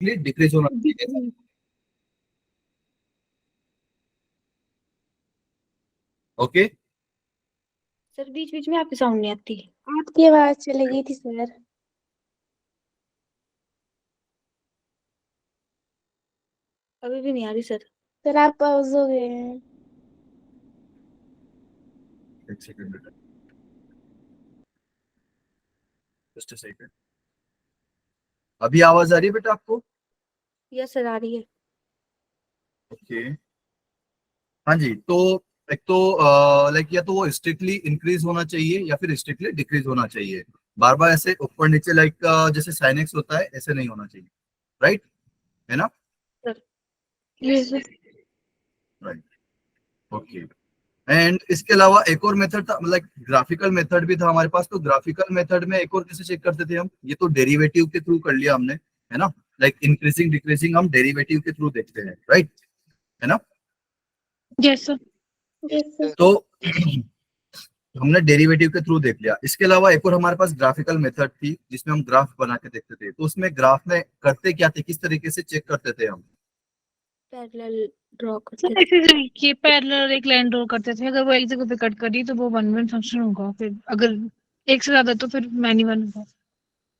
Decrease होना चाहिए। Okay. Sir बीच बीच में आपकी साउंड नहीं आती। आपकी आवाज चली गई थी सर। अभी भी नहीं आ रही सर। सर आप पॉज हो गए हैं। एक सेकंड बेटा, जस्ट अ सेकंड। अभी आवाज आ रही है बेटा आपको? यस सर आ रही है। ओके। हाँ जी, तो एक तो लाइक या तो वो स्ट्रिक्टली इंक्रीज होना चाहिए या फिर स्ट्रिक्टली डिक्रीज होना चाहिए। बार बार ऐसे ऊपर नीचे लाइक जैसे साइनेक्स होता है ऐसे नहीं होना चाहिए। राइट है ना? Sir yes sir. Right. Okay. And इसके अलावा एक और मेथड था, मतलब ग्राफिकल मेथड भी था हमारे पास। तो ग्राफिकल मेथड में एक और कैसे चेक करते थे हम? ये तो डेरिवेटिव के थ्रू कर लिया हमने, है ना? लाइक इंक्रीजिंग डिक्रीजिंग हम डेरिवेटिव के थ्रू देखते हैं, राइट है ना? Yes sir. Yes sir. तो हमने डेरिवेटिव के थ्रू देख लिया। इसके अलावा एक और हमारे पास ग्राफिकल मेथड थी जिसमें हम ग्राफ बना के देखते थे। तो उसमें ग्राफ में करते क्या थे, किस तरीके से चेक करते थे हम? पैरेलल ड्रॉ करते सर थे। ऐसे ये पैरेलल एक लाइन ड्रॉ करते थे। अगर वो एक जगह पे कट करी तो वो वन वन फंक्शन होगा। फिर अगर एक से ज्यादा तो फिर मैनी वन होगा।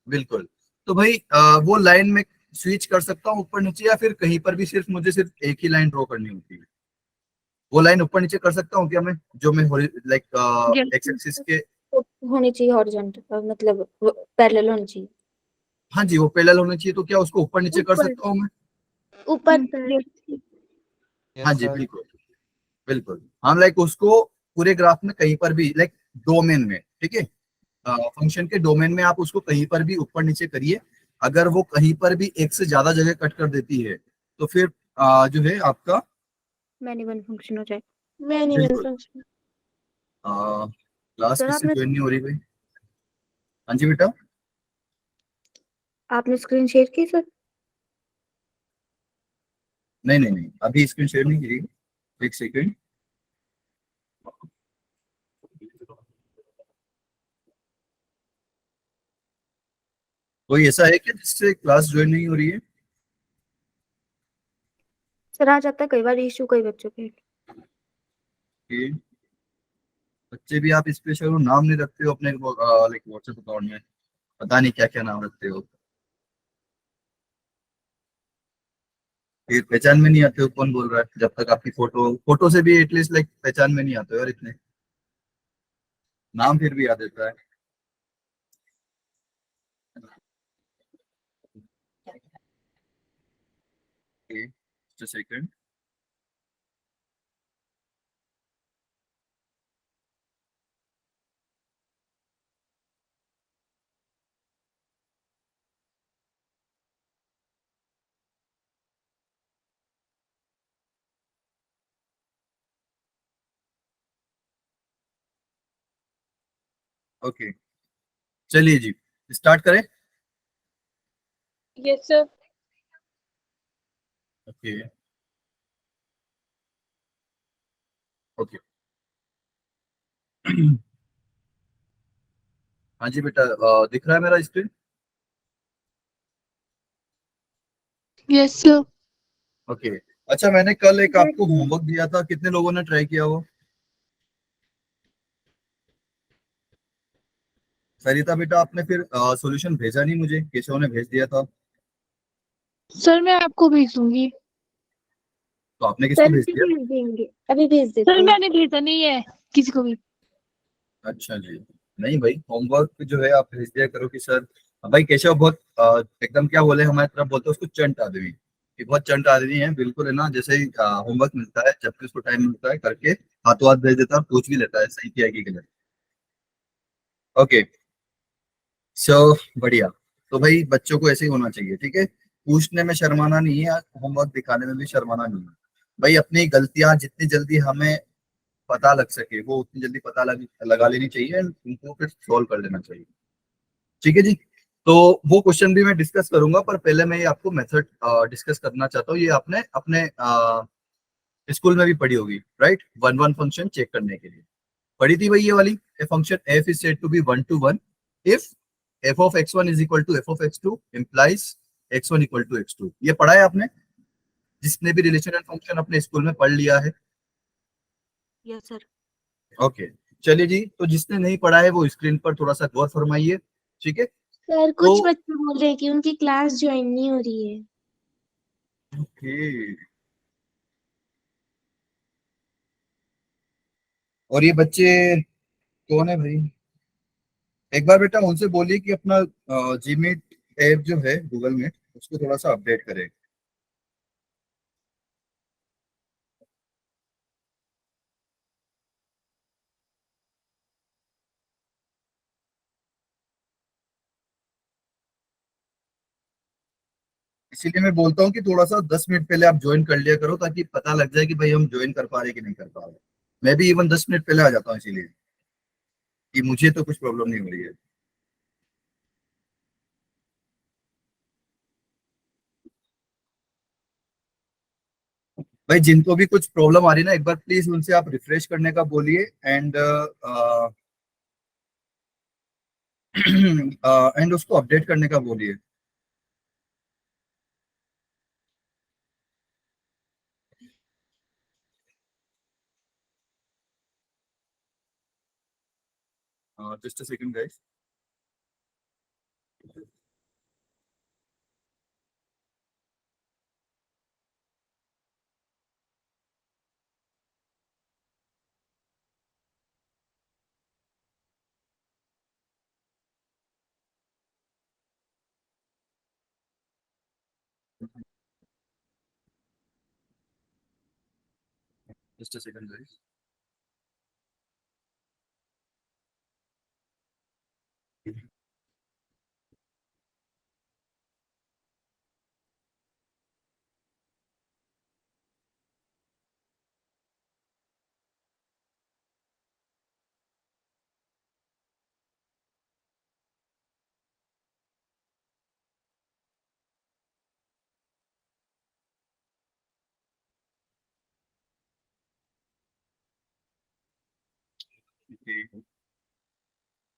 बिल्कुल। तो भाई वो लाइन में स्विच कर सकता हूँ ऊपर नीचे, या फिर कहीं पर भी सिर्फ मुझे सिर्फ एक ही लाइन ड्रॉ करनी होती है? वो लाइन ऊपर नीचे कर सकता हूँ क्या मैं, जो मैं लाइक एक्स एक्सिस के? होनी चाहिए हॉरिजॉन्टल, मतलब पैरेलल होनी चाहिए। हाँ जी, वो पैरेलल होनी चाहिए। तो क्या उसको ऊपर नीचे कर सकता हूँ मैं? ऊपर। हाँ जी बिल्कुल। बिल्कुल हम लाइक उसको पूरे ग्राफ में कहीं पर भी लाइक डोमेन में, ठीक है, फंक्शन के डोमेन में आप उसको कहीं पर भी ऊपर नीचे करिए। अगर वो कहीं पर भी एक से ज्यादा जगह कट कर देती है तो फिर जो है आपका मैनी वन फंक्शन हो जाए। मैनी वन बिल्कुल। फंक्शन। क्लास सर किससे आपने ज्वाइन नहीं हो रही भाई? हाँ जी बेटा। आपने स्क्रीन शेयर की सर? नहीं नहीं नहीं, अभी स्क्रीन शेयर नहीं की। एक सेकंड। कोई ऐसा है कि जिससे क्लास ज्वाइन नहीं हो रही है? सर आ जाता है कई बार इशू कई बच्चों के। कि बच्चे भी आप स्पेशल नाम नहीं रखते हो अपने लाइक व्हाट्सएप अकाउंट में, पता नहीं क्या क्या नाम रखते हो। फिर पहचान में नहीं आते हो कौन बोल रहा है, जब तक आपकी फोटो फोटो से भी एटलीस्ट लाइक पहचान में नहीं आते हो। और इतने नाम फिर भी याद रहता है। सेकंड। ओके, चलिए जी स्टार्ट करें। Yes sir. ओके। ओके। हाँ जी बेटा, दिख रहा है मेरा स्क्रीन? Yes sir. ओके। अच्छा, मैंने कल एक आपको होमवर्क दिया था, कितने लोगों ने ट्राई किया वो? सरिता बेटा आपने फिर सॉल्यूशन भेजा नहीं मुझे, केशव ने भेज दिया था। सर मैं आपको भेज दूंगी। तो आपने किसको सर भेज अभी दिया? भेज देंगे। अभी भेज देते सर मैंने भेजा नहीं है किसी को भी। अच्छा जी। नहीं भाई, होमवर्क जो है आप भेज दिया करो कि सर। भाई केशव बहुत एकदम क्या बोले, हमारी तरफ बोलते हैं उसको चंट आदमी, कि बहुत चंट आदमी है बिल्कुल, है ना? जैसे ही होमवर्क मिलता है, जबकि उसको टाइम मिलता है करके हाथों हाथ भेज देता है और पूछ भी लेता है सही किया कि गलत। ओके। सो बढ़िया। तो भाई बच्चों को ऐसे ही होना चाहिए, ठीक है? पूछने में शर्माना नहीं है, होमवर्क दिखाने में भी शर्माना नहीं है। भाई अपनी गलतियां जितनी जल्दी हमें पता लग सके वो उतनी जल्दी पता लगा लेनी चाहिए and उनको फिर सॉल्व कर लेना चाहिए। ठीक है जी। तो वो क्वेश्चन भी मैं डिस्कस करूंगा, पर पहले मैं ये आपको मेथड डिस्कस करना चाहता हूँ। ये आपने अपने स्कूल में भी पढ़ी होगी, right? One one function check करने के लिए पढ़ी थी भाई ये वाली। A function f is said to be one to one if f of x1 is equal to f of x2 implies x1 equal to x2। ये पढ़ा है आपने, जिसने भी रिलेशन एंड फंक्शन अपने स्कूल में पढ़ लिया है? Yes sir. ओके, चलिए जी, तो जिसने नहीं पढ़ा है वो स्क्रीन पर थोड़ा सा गौर फरमाइए, ठीक है? सर तो कुछ बच्चे बोल रहे हैं कि उनकी क्लास ज्वाइन नहीं हो रही है। ओके, और ये बच्चे कौन है भाई? एक बार बेटा उनसे बोलिए कि अपना जीमीट ऐप जो है गूगल मीट, उसको थोड़ा सा अपडेट करें। इसीलिए मैं बोलता हूँ कि थोड़ा सा 10 मिनट पहले आप ज्वाइन कर लिया करो, ताकि पता लग जाए कि भाई हम ज्वाइन कर पा रहे कि नहीं कर पा रहे। मैं भी इवन 10 मिनट पहले आ जाता हूँ, इसीलिए कि मुझे तो कुछ प्रॉब्लम नहीं हो रही है। भाई जिनको भी कुछ प्रॉब्लम आ रही है ना, एक बार प्लीज उनसे आप रिफ्रेश करने का बोलिए, एंड एंड उसको अपडेट करने का बोलिए। Just a second guys. Just a second guys.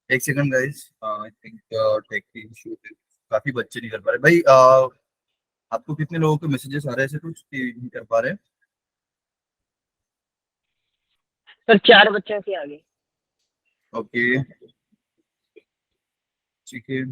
एक second guys, I think tech की इशू, काफी बच्चे नहीं कर पा रहे भाई। आपको कितने लोगों के मैसेजेस आ रहे हैं ऐसे कुछ कि नहीं कर पा रहे? सर 4 बच्चों की आ गई। ओके, ठीक है।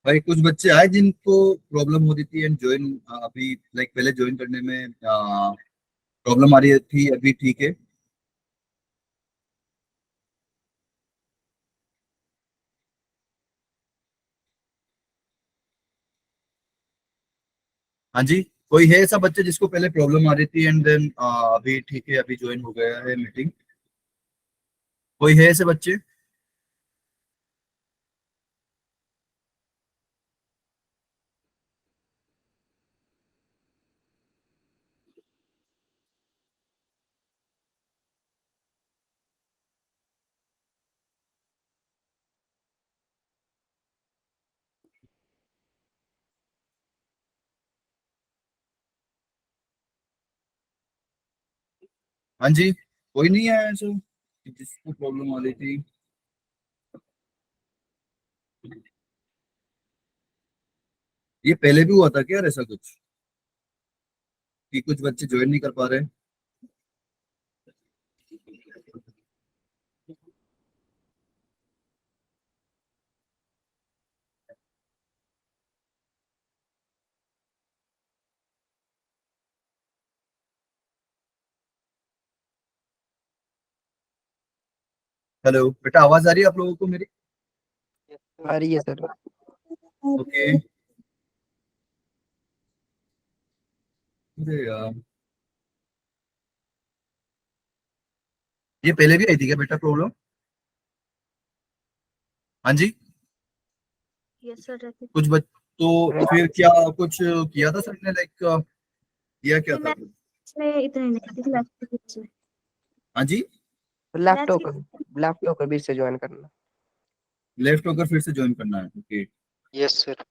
भाई कुछ बच्चे आए जिनको प्रॉब्लम हो रही थी एंड ज्वाइन, अभी लाइक पहले ज्वाइन करने में प्रॉब्लम आ रही थी, अभी ठीक है? हाँ जी, कोई है ऐसा बच्चा जिसको पहले प्रॉब्लम आ रही थी एंड देन अभी ठीक है, अभी ज्वाइन हो गया है मीटिंग? कोई है ऐसे बच्चे? हाँ जी, कोई नहीं है ऐसा जिसको प्रॉब्लम आ रही थी? ये पहले भी हुआ था क्या यार ऐसा कुछ, कि कुछ बच्चे ज्वाइन नहीं कर पा रहे? हेलो बेटा, आवाज आ रही है आप लोगों को मेरी? आ रही है सर। ओके। अरे यार, ये पहले भी आई थी क्या बेटा प्रॉब्लम? हाँ जी। Yes sir. कुछ बच तो फिर क्या कुछ किया था सर ने, लाइक किया क्या था? इसमें इतने नहीं क्लास हाँ जी। लैपटॉप लैपटॉप पर बीच से ज्वाइन करना। लेफ्ट होकर फिर से ज्वाइन करना है। Okay, yes sir.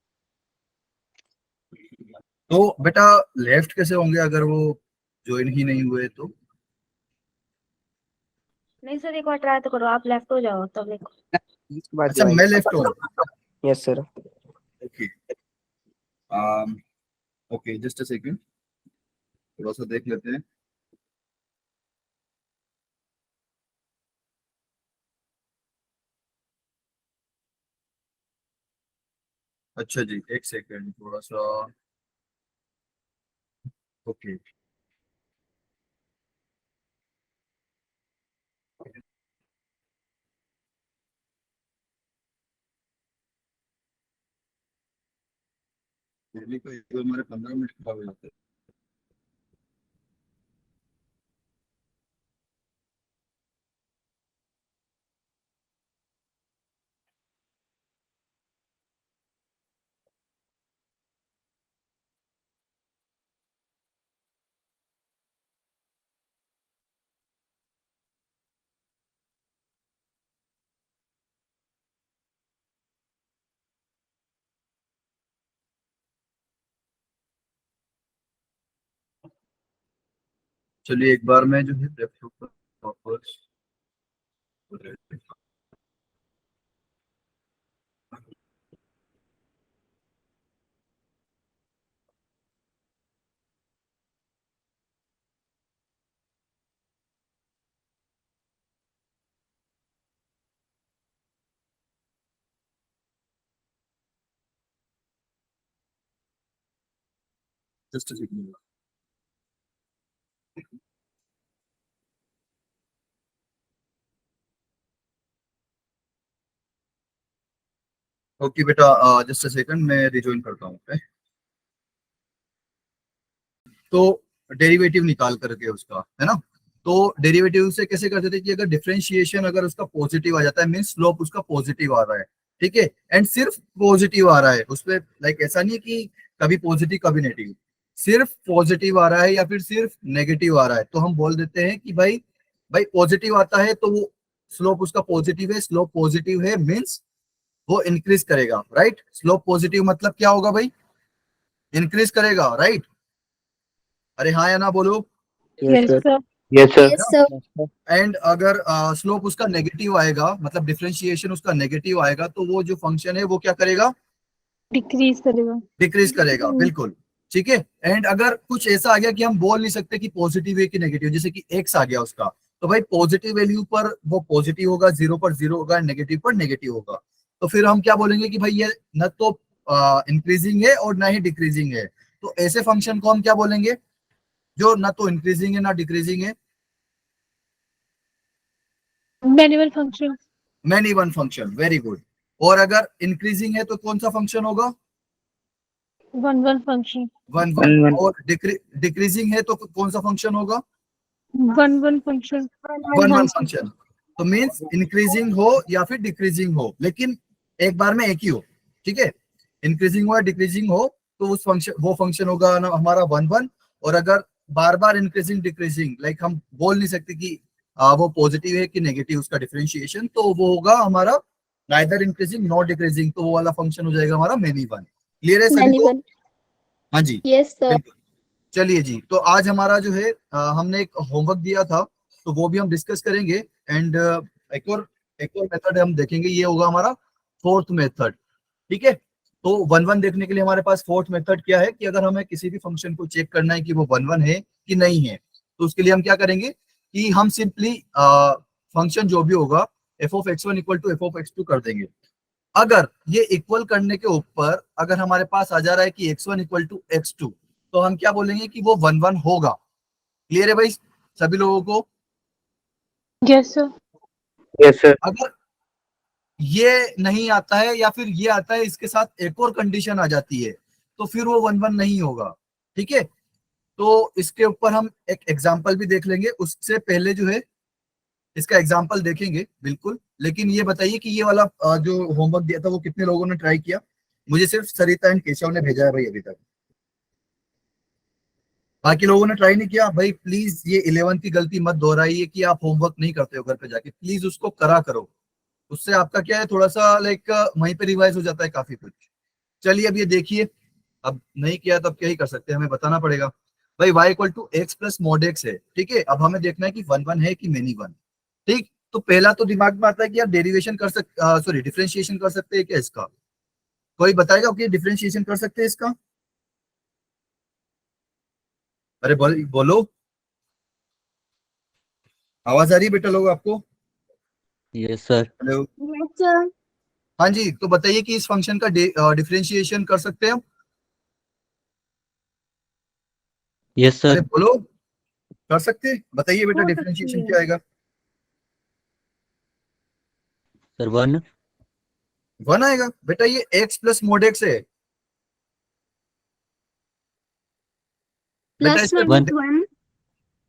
तो बेटा लेफ्ट कैसे होंगे अगर वो ज्वाइन ही नहीं हुए तो? नहीं सर, एक बार ट्राई तो करो, आप लेफ्ट हो जाओ तब देखो। इसके बाद अच्छा, ज्वाइन। मैं लेफ्ट हूँ। Yes sir. Okay, okay, just a second, थोड़ा सा देख लेते हैं। अच्छा जी, एक सेकंड, थोड़ा सा। ओके, दिल्ली को एक हमारे 15 मिनट खराब हो जाते हैं। चलिए एक बार मैं जो है लैपटॉप पर वापस। Just second. ओके बेटा, जस्ट अ सेकंड, मैं रिजॉइन करता हूँ। okay? तो डेरिवेटिव निकाल करके उसका, है ना? तो डेरिवेटिव से कैसे करते थे कि अगर डिफरेंशिएशन अगर उसका पॉजिटिव आ जाता है, मीन स्लोप उसका पॉजिटिव आ रहा है, ठीक है, एंड सिर्फ पॉजिटिव आ रहा है उसपे, लाइक ऐसा नहीं है कि कभी पॉजिटिव कभी नेगेटिव, सिर्फ पॉजिटिव आ रहा है या फिर सिर्फ नेगेटिव आ रहा है, तो हम बोल देते हैं कि भाई भाई पॉजिटिव आता है तो वो स्लोप उसका पॉजिटिव है, स्लोप पॉजिटिव है मीन्स वो इंक्रीज करेगा, राइट? स्लोप पॉजिटिव मतलब क्या होगा भाई? इंक्रीज करेगा, राइट? अरे हाँ या ना बोलो। Yes yes sir. Sir. Yes sir. Yes sir. And अगर स्लोप उसका नेगेटिव आएगा, मतलब डिफरेंशिएशन उसका नेगेटिव आएगा, तो वो जो फंक्शन है वो क्या करेगा? डिक्रीज करेगा। डिक्रीज करेगा, बिल्कुल। ठीक है। एंड अगर कुछ ऐसा आ गया कि हम बोल नहीं सकते कि पॉजिटिव है कि नेगेटिव, जैसे कि एक्स आ गया उसका, तो भाई पॉजिटिव वैल्यू पर वो पॉजिटिव होगा, जीरो पर जीरो होगा, नेगेटिव पर नेगेटिव होगा, तो फिर हम क्या बोलेंगे कि भाई ये न तो इंक्रीजिंग है और ना ही डिक्रीजिंग है, तो ऐसे फंक्शन को हम क्या बोलेंगे? जो ना तो इंक्रीजिंग है ना डिक्रीजिंग है। Manual function. Many one function, very good. और अगर इंक्रीजिंग है तो कौन सा फंक्शन होगा? One one function. One one. One one. और डिक्रीजिंग है तो कौन सा फंक्शन होगा? One one function. One one function. तो मीन्स इंक्रीजिंग हो या फिर डिक्रीजिंग हो, लेकिन एक बार में एक ही हो, ठीक है? इंक्रीजिंग हो या डिक्रीजिंग हो तो उस फंक्शन, वो फंक्शन होगा ना हमारा वन वन। और अगर बार बार इंक्रीजिंग डिक्रीजिंग, लाइक हम बोल नहीं सकते कि वो पॉजिटिव है कि नेगेटिव उसका डिफरेंशिएशन, तो वो होगा हमारा नाइदर इंक्रीजिंग नॉट डिक्रीजिंग, तो वो वाला फंक्शन हो जाएगा हमारा मेनी वन। क्लियर है सभी मैनी को? वन। हाँ जी, यस सर। बिल्कुल। चलिए जी, तो आज हमारा जो है हमने एक होमवर्क दिया था, तो वो भी हम डिस्कस करेंगे। एंड एक और मेथड हम देखेंगे, ये होगा हमारा फोर्थ मेथड, ठीक है? तो वन वन देखने के लिए हमारे पास फोर्थ मेथड क्या है कि अगर हमें किसी भी फंक्शन को चेक करना है कि वो वन वन है कि नहीं है, तो उसके लिए हम क्या करेंगे कि हम सिंपली फंक्शन जो भी होगा f of x one equal to f of x two कर देंगे। अगर ये इक्वल करने के ऊपर अगर हमारे पास आ जा रहा है कि x one equal to x two, तो हम क्या बोलेंगे कि वो वन वन होगा। क्लियर है भाई सभी लोगों को? Yes sir. Yes sir. अगर ये नहीं आता है या फिर ये आता है इसके साथ एक और कंडीशन आ जाती है, तो फिर वो वन वन नहीं होगा, ठीक है? तो इसके ऊपर हम एक एग्जाम्पल भी देख लेंगे, उससे पहले जो है इसका एग्जाम्पल देखेंगे बिल्कुल। लेकिन ये बताइए कि ये वाला जो होमवर्क दिया था वो कितने लोगों ने ट्राई किया? मुझे सिर्फ सरिता एंड केशव ने भेजा है भाई अभी तक, बाकी लोगों ने ट्राई नहीं किया। भाई प्लीज ये 11th की गलती मत दोहराइए कि आप होमवर्क नहीं करते हो घर पे जाके, प्लीज उसको करा करो। उससे आपका क्या है, थोड़ा सा लाइक वहीं पे रिवाइज हो जाता है काफी कुछ। चलिए अब ये देखिए, अब नहीं किया तो अब क्या ही कर सकते हैं, हमें बताना पड़ेगा। भाई y equal to x plus mod x है, ठीक है। अब हमें देखना है कि वन वन है कि मेनी वन, ठीक। तो पहला तो दिमाग में आता है कि यार डेरिवेशन कर सकते, सॉरी डिफरेंशिएशन कर सकते हैं क्या इसका? कोई बताएगा कि डिफरेंशिएशन कर सकते हैं इसका? अरे बोलो, आवाज आ रही है बेटा लोग आपको? Yes sir. Hello, Yes, sir. हाँ जी, तो बताइए कि इस फंक्शन का डिफरेंशिएशन कर सकते हैं हम? यस अरे सर। बोलो, कर सकते हैं? बताइए बेटा हो सकती डिफरेंशिएशन है। क्या आएगा? सर 1। वन आएगा बेटा, ये एक्स प्लस मॉड एक्स है बेटा, प्लस इसका में वन। वन।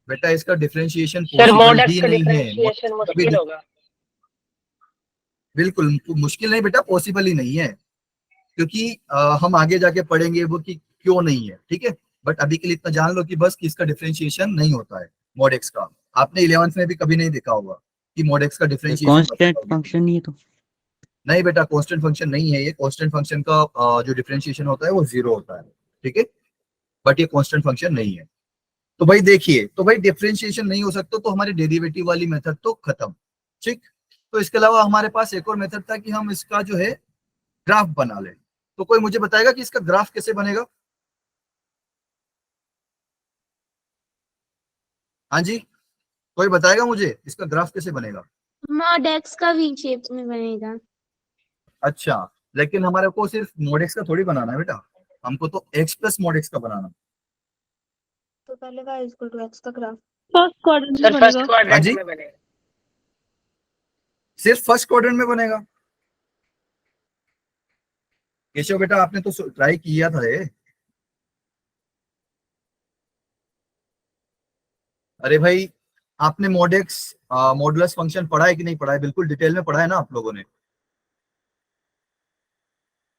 बेटा इसका differentiation sir possible mod x ही का नहीं है। डिफरेंशिएशन कभी मुश्किल होगा। बिल्कुल मुश्किल नहीं बेटा, पॉसिबल ही नहीं है, क्योंकि हम आगे जाके पढ़ेंगे वो कि क्यों नहीं है, ठीक है। बट अभी के लिए इतना जान लो कि बस कि इसका डिफरेंशिएशन नहीं होता है मॉड एक्स का। आपने 11th में भी कभी नहीं देखा होगा कि मॉड एक्स का डिफरेंशिएशन कांस्टेंट फंक्शन नहीं है तो? नहीं बेटा, कांस्टेंट फंक्शन नहीं है ये। कांस्टेंट फंक्शन का जो डिफरेंशिएशन होता है वो 0 होता है, ठीक है। बट ये कांस्टेंट फंक्शन नहीं है। तो भाई देखिए, तो भाई डिफरेंशिएशन नहीं हो सकता तो हमारी डेरिवेटिव वाली मेथड तो खत्म, ठीक। तो इसके अलावा हमारे पास एक और मेथड था कि हम इसका जो है ग्राफ बना लें। तो कोई मुझे बताएगा कि इसका ग्राफ कैसे बनेगा? हाँ जी, कोई बताएगा मुझे इसका ग्राफ कैसे बनेगा? मॉड एक्स का वी शेप में बनेगा। अच्छा, लेकिन हमारे को सिर्फ मॉड एक्स का थोड़ी बनाना है बेटा, हमको तो एक्स प्लस मॉड एक्स का बनाना। तो पहले y इक्वल टू x का ग्राफ। फर्स्ट क्वाड्रेंट में सर फर्स्ट बनेगा। हाँ क्वाड्रेंट जी, में बनेगा। सिर्फ फर्स्ट क्वाड्रेंट में बनेगा? केशव बेटा आपने तो ट्राई किया था ये। अरे भाई, आपने मॉडेक्स मॉडुलस फंक्शन पढ़ा है कि नहीं पढ़ा है? बिल्कुल डिटेल में पढ़ा है ना आप लोगों ने?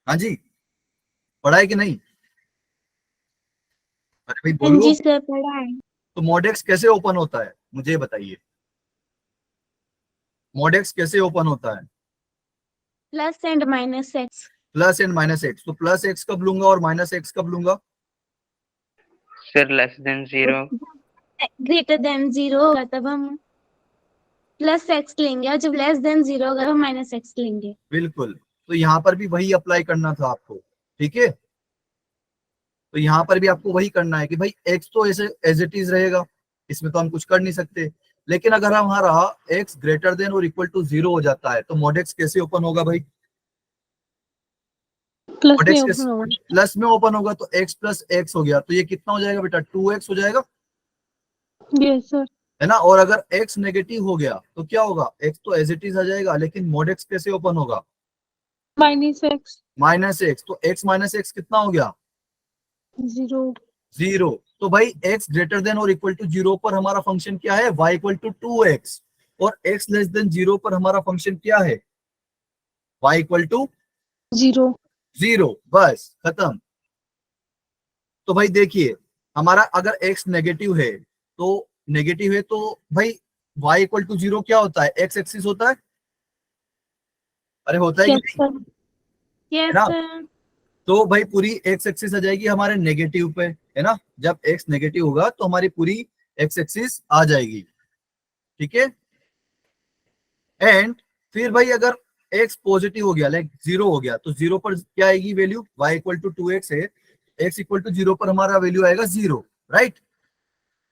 हाँ जी, पढ़ा है कि नहीं? अरे भाई हाँ बोलो। जी सर, पढ़ा है। तो मॉडेक्स कैसे ओपन होता है मुझे ये बताइए, मॉडेक्स कैसे ओपन होता है? Plus and minus x. Plus and minus x. तो प्लस एक्स कब लूंगा और माइनस एक्स कब लूंगा? Sir less than 0। Greater than 0 होगा तब हम प्लस एक्स लेंगे, और जब लेस देन 0 होगा हम माइनस एक्स लेंगे। बिल्कुल, तो यहाँ पर भी वही अप्लाई करना था आपको, ठीक है। तो यहाँ पर भी आपको वही करना है कि भाई एक्स तो ऐसे एज इट इज रहेगा, इसमें तो हम कुछ कर नहीं सकते। लेकिन अगर हमारा एक्स ग्रेटर देन और इक्वल टू 0 हो जाता है तो मॉडेक्स कैसे ओपन होगा भाई? प्लस में मॉडेक्स ओपन होगा। प्लस में ओपन होगा, तो एक्स प्लस एक्स हो गया, तो ये कितना हो जाएगा बेटा? 2x हो जाएगा, यस सर। है ना। और अगर x नेगेटिव हो गया तो क्या होगा? x तो एज इट इज आ जाएगा, लेकिन मॉडेक्स कैसे ओपन होगा? Minus x. Minus x. तो x माइनस एक्स कितना हो गया? 0। 0। तो भाई x ग्रेटर देन और इक्वल टू 0 पर हमारा फंक्शन क्या है? y equal to 2x। और x लेस देन 0 पर हमारा फंक्शन क्या है? y equal to 0। 0। बस खत्म। तो भाई देखिए, हमारा अगर x नेगेटिव है तो भाई y इक्वल टू 0 क्या होता है? x एक्सिस होता है, अरे होता है कि यस नहीं, सर। है यस ना। सर। तो भाई पूरी x एक्सिस आ जाएगी हमारे नेगेटिव पे, है ना। जब x नेगेटिव होगा तो हमारी पूरी x एक्सिस आ जाएगी, ठीक है। एंड फिर भाई अगर x पॉजिटिव हो गया, लाइक 0 हो गया, तो 0 पर क्या आएगी value? y equal to 2x है, x इक्वल टू 0 पर हमारा वैल्यू आएगा 0, राइट,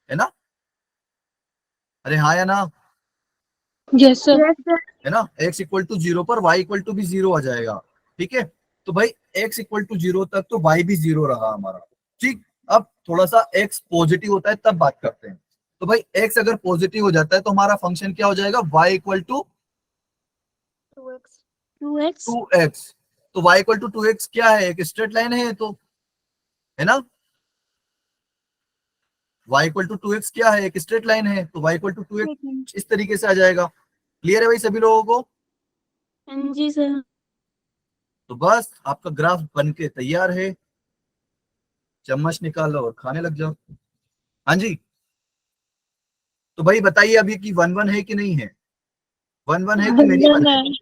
है ना। अरे हाँ या ना? Yes sir. Yes sir. है ना, x इक्वल टू 0 पर y इक्वल टू भी 0 आ जाएगा, ठीक है। तो भाई x इक्वल टू 0 तक तो y भी 0 रहा हमारा, ठीक। अब थोड़ा सा x पॉजिटिव होता है तब बात करते हैं। तो भाई x अगर पॉजिटिव हो जाता है तो हमारा फंक्शन क्या हो जाएगा? y equal to 2x। 2x। 2x। तो y इक्वल टू 2x क्या है? एक स्ट्रेट लाइन है तो, है ना। y इक्वल टू 2x क्या है? एक स्ट्रेट लाइन है, तो y इक्वल टू 2x इस तरीके से आ जाएगा। क्लियर है भाई सभी लोगों को? हाँ जी सर। तो बस आपका ग्राफ बन के तैयार है, चम्मच निकालो और खाने लग जाओ। हाँ जी, तो भाई बताइए अभी कि वन वन है कि नहीं है? वन वन है कि मेनी वन वन है? है।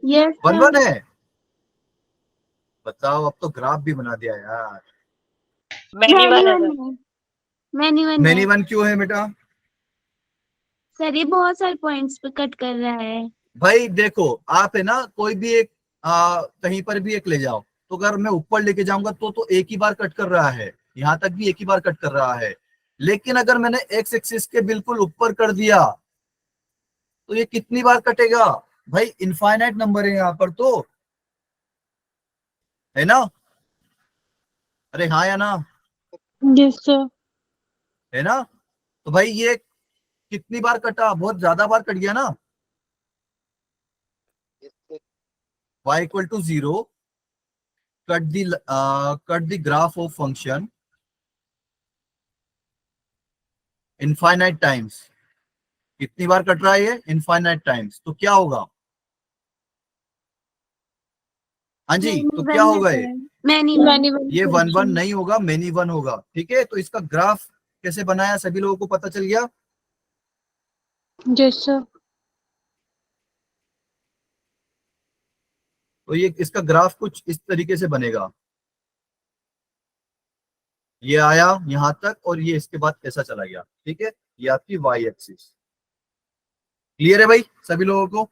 यस 1 1 है। बताओ, अब तो ग्राफ भी बना दिया यार। मैनी वन है सर। मैनी वन मैनी है वन क्यों है बेटा? सर, ये बहुत सारे पॉइंट्स पे कट कर रहा है। भाई देखो, आप है ना कोई भी एक कहीं पर भी एक ले जाओ, तो अगर मैं ऊपर लेके जाऊंगा तो एक ही बार कट कर रहा है, यहां तक भी एक ही बार कट कर रहा है। लेकिन अगर मैंने एक्स एक्सिस के बिल्कुल ऊपर कर दिया तो ये कितनी बार कटेगा? भाई इनफाइनाइट नंबर है यहाँ पर तो, है ना? अरे हाँ या ना? Yes sir. है ना? तो भाई ये कितनी बार कटा? बहुत ज्यादा बार कट गया ना। y equal to 0, cut the graph of function infinite times। कितनी बार कट रहा है ये? Infinite times. तो क्या होगा? हाँ जी, तो क्या होगा ये? मैनी मैनी वन ये 1 1 नहीं होगा, मेनी वन होगा। ठीक है, तो इसका ग्राफ कैसे बनाया सभी लोगों को पता चल गया? Yes sir. तो ये इसका ग्राफ कुछ इस तरीके से बनेगा। ये आया यहां तक और ये इसके बाद ऐसा चला गया। ठीक है, ये आपकी वाई एक्सिस। क्लियर है भाई सभी लोगों को?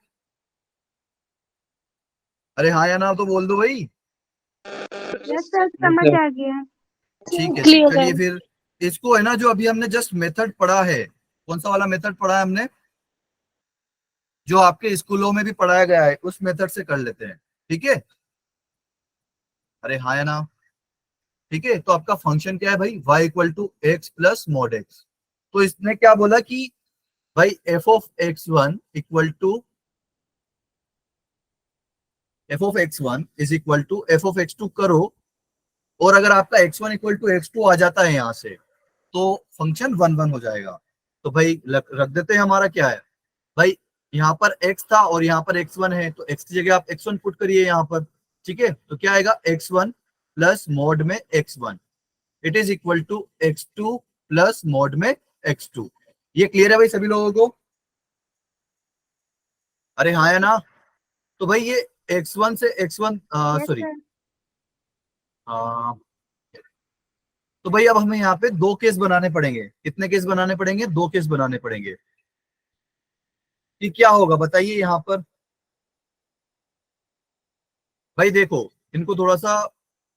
अरे हाँ या ना तो बोल दो भाई। यस सर, समझ आ गया। ठीक है, Clear चलिए है। फिर इसको है ना, जो अभी हमने जस्ट मेथड पढ़ा है, कौन सा वाला मेथड पढ़ा है हमने, जो आपके स्कूलों में भी पढ़ाया गया है, उस मेथड से कर लेते हैं। ठीक है, अरे हाँ या ना? ठीक है, तो आपका फंक्शन क्या है भाई? y equal to x plus mod x. तो इसने क्या बोला कि भाई f of x1 equal to f of x1 is equal to f of x2 करो, और अगर आपका x1 इक्वल टू x2 आ जाता है यहां से, तो फंक्शन 1 1 हो जाएगा। तो भाई रख देते हैं, हमारा क्या है भाई, यहाँ पर x था और यहाँ पर x1 है, तो x की जगह आप x1 पुट करिए यहाँ पर। ठीक है, तो क्या आएगा? x1 प्लस मॉड में x1 it is equal to x2 plus mod में x2। ये क्लियर है भाई सभी लोगों को? अरे हाँ या ना? तो भाई ये x1 से x1 सॉरी, तो भाई अब हमें यहाँ पे दो केस बनाने पड़ेंगे। कितने केस बनाने पड़ेंगे? दो केस बनाने पड़ेंगे। कि क्या होगा बताइए यहाँ पर। भाई देखो, इनको थोड़ा सा